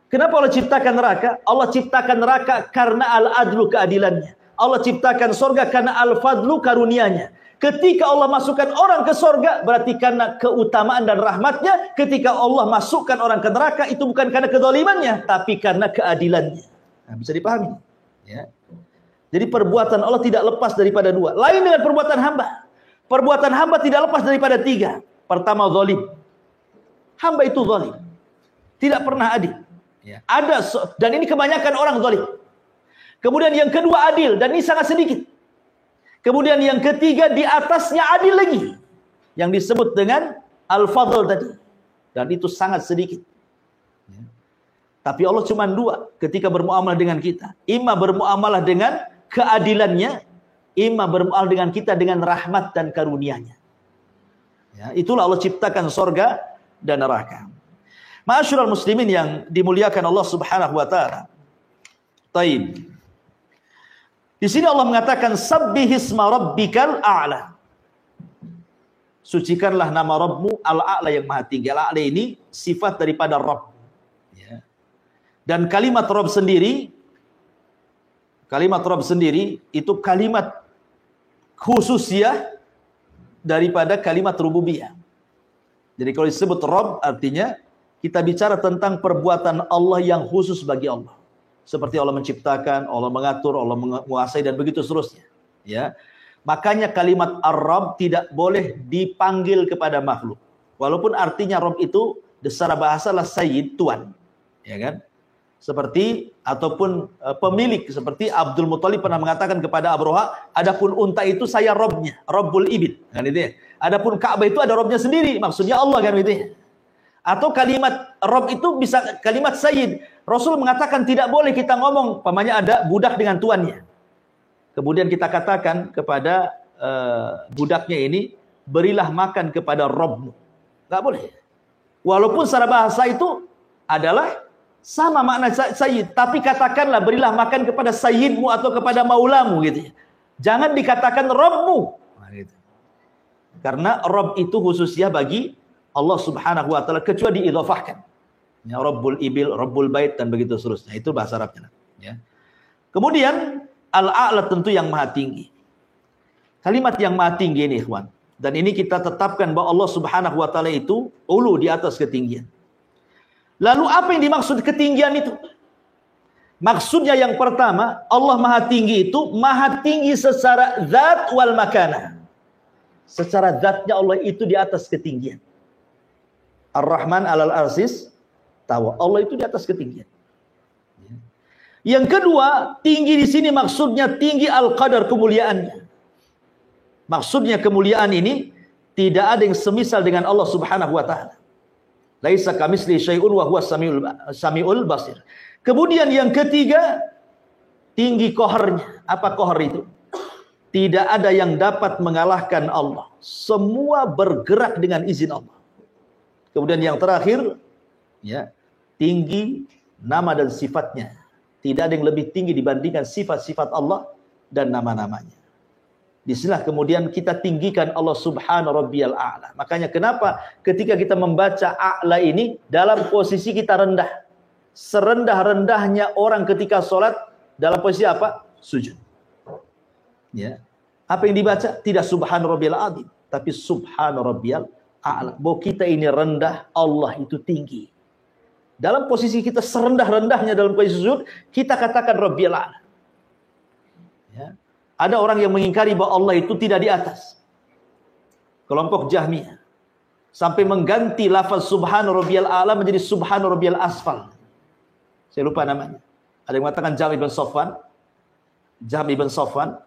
Kenapa Allah ciptakan neraka? Allah ciptakan neraka karena al-adlu, keadilannya. Allah ciptakan surga karena al-fadlu, karunianya. Ketika Allah masukkan orang ke surga, berarti karena keutamaan dan rahmatnya. Ketika Allah masukkan orang ke neraka, itu bukan karena kezalimannya, tapi karena keadilannya. Nah, bisa dipahami, ya. Jadi perbuatan Allah tidak lepas daripada dua. Lain dengan perbuatan hamba. Perbuatan hamba tidak lepas daripada tiga. Pertama, zalim. Hamba itu zalim, tidak pernah adil, ya. Dan ini kebanyakan orang zalim. Kemudian yang kedua, adil, dan ini sangat sedikit. Kemudian yang ketiga, di atasnya adil lagi, yang disebut dengan al-fadl tadi, dan itu sangat sedikit, ya. Tapi Allah cuma dua ketika bermuamalah dengan kita. Imma bermuamalah dengan keadilannya, imma bermuamalah dengan kita dengan rahmat dan karunia-Nya, ya. Itulah Allah ciptakan surga dan neraka. Ma'asyiral muslimin yang dimuliakan Allah Subhanahu wa taala. Taib. Di sini Allah mengatakan sabbihisma rabbikal a'la. Sucikanlah nama Rabbmu al-a'la, yang maha tinggi. Al-a'la ini sifat daripada Rabb, ya. Dan kalimat Rabb sendiri itu kalimat khususiyah daripada kalimat rububiyah. Jadi kalau disebut Rabb, artinya kita bicara tentang perbuatan Allah yang khusus bagi Allah. Seperti Allah menciptakan, Allah mengatur, Allah menguasai, dan begitu seterusnya, ya. Makanya kalimat Ar-Rabb tidak boleh dipanggil kepada makhluk. Walaupun artinya Rabb itu secara bahasa adalah Sayyid, Tuan, ya kan? Seperti ataupun pemilik, seperti Abdul Muthalib pernah mengatakan kepada Abroha, adapun unta itu saya Rabbnya, Rabbul Ibil, kan itu ya. Adapun Ka'bah itu ada Rabbnya sendiri, maksudnya Allah, kan itu ya. Atau kalimat Rabb itu bisa kalimat Sayyid. Rasul mengatakan tidak boleh kita ngomong, pamannya ada budak dengan tuannya. Kemudian kita katakan kepada budaknya ini, berilah makan kepada Rabbmu. Nggak boleh. Walaupun secara bahasa itu adalah sama makna Sayyid, tapi katakanlah berilah makan kepada Sayyidmu atau kepada Maulamu, gitu ya. Jangan dikatakan Rabbmu. Nah, gitu. Karena Rabb itu khususnya bagi Allah Subhanahu wa taala, kecuali diidhafahkan. Ya, Rabbul Ibil, Rabbul Bait, dan begitu seterusnya. Itu bahasa Arabnya, ya. Kemudian al-a'la tentu yang maha tinggi. Kalimat yang maha tinggi ini, ikhwan. Dan ini kita tetapkan bahwa Allah Subhanahu wa taala itu ulu, di atas ketinggian. Lalu apa yang dimaksud ketinggian itu? Maksudnya yang pertama, Allah maha tinggi itu maha tinggi secara zat wal makanah. Secara zatnya Allah itu di atas ketinggian. Ar-Rahman alal arsis tawa. Allah itu di atas ketinggian. Yang kedua, tinggi di sini maksudnya tinggi al-qadar, kemuliaannya. Maksudnya kemuliaan ini tidak ada yang semisal dengan Allah Subhanahu wa taala. Laisa kamitsli syai'un wa huwas samiul basir. Kemudian yang ketiga, tinggi qaharnya. Apa qahar itu? Tidak ada yang dapat mengalahkan Allah. Semua bergerak dengan izin Allah. Kemudian yang terakhir, ya, tinggi nama dan sifatnya. Tidak ada yang lebih tinggi dibandingkan sifat-sifat Allah dan nama-namanya. Disinilah kemudian kita tinggikan Allah Subhanahu Rabbiyal A'la. Makanya kenapa ketika kita membaca A'la ini dalam posisi kita rendah. Serendah-rendahnya orang ketika sholat dalam posisi apa? Sujud. Ya. Apa yang dibaca? Tidak Subhana Rabbiyal Azim, tapi Subhana Rabbiyal A'la. Bahwa kita ini rendah, Allah itu tinggi. Dalam posisi kita serendah-rendahnya dalam posisi sujud, kita katakan Rabbiyal A'la. Ya. Ada orang yang mengingkari bahwa Allah itu tidak di atas. Kelompok Jahmiyah. Sampai mengganti lafaz Subhana Rabbiyal A'la menjadi Subhana Rabbiyal Asfal. Saya lupa namanya. Ada yang mengatakan Jahm ibn Safwan. Jahm ibn Safwan,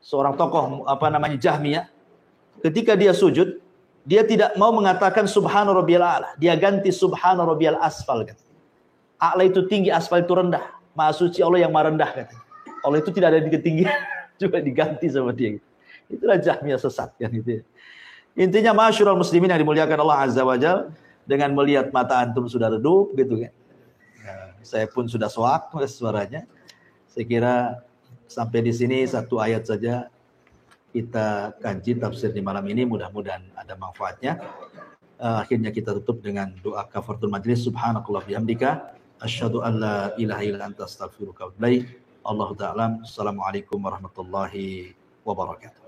seorang tokoh Jahmiyah. Ketika dia sujud, dia tidak mau mengatakan Subhana Rabbiyal A'la. Dia ganti Subhana Rabbiyal Asfal. A'la itu tinggi, asfal itu rendah. Maha suci Allah yang maha rendah. Allah itu tidak ada di ketinggian. Juga diganti sama dia. Itulah Jahmiyah sesat. Gitu. Intinya ma'asyiral muslimin yang dimuliakan Allah Azza wa Jalla, dengan melihat mata antum sudah redup gitu kan. Saya pun sudah soak suaranya. Saya kira sampai di sini satu ayat saja kita kaji tafsir di malam ini. Mudah-mudahan ada manfaatnya. Akhirnya kita tutup dengan doa kafaratul majlis. Subhanakallah bihamdika asyhadu an la ilaha illa anta astaghfiruka wa atubu ilaik. Allahu ta'ala. Assalamualaikum warahmatullahi wabarakatuh.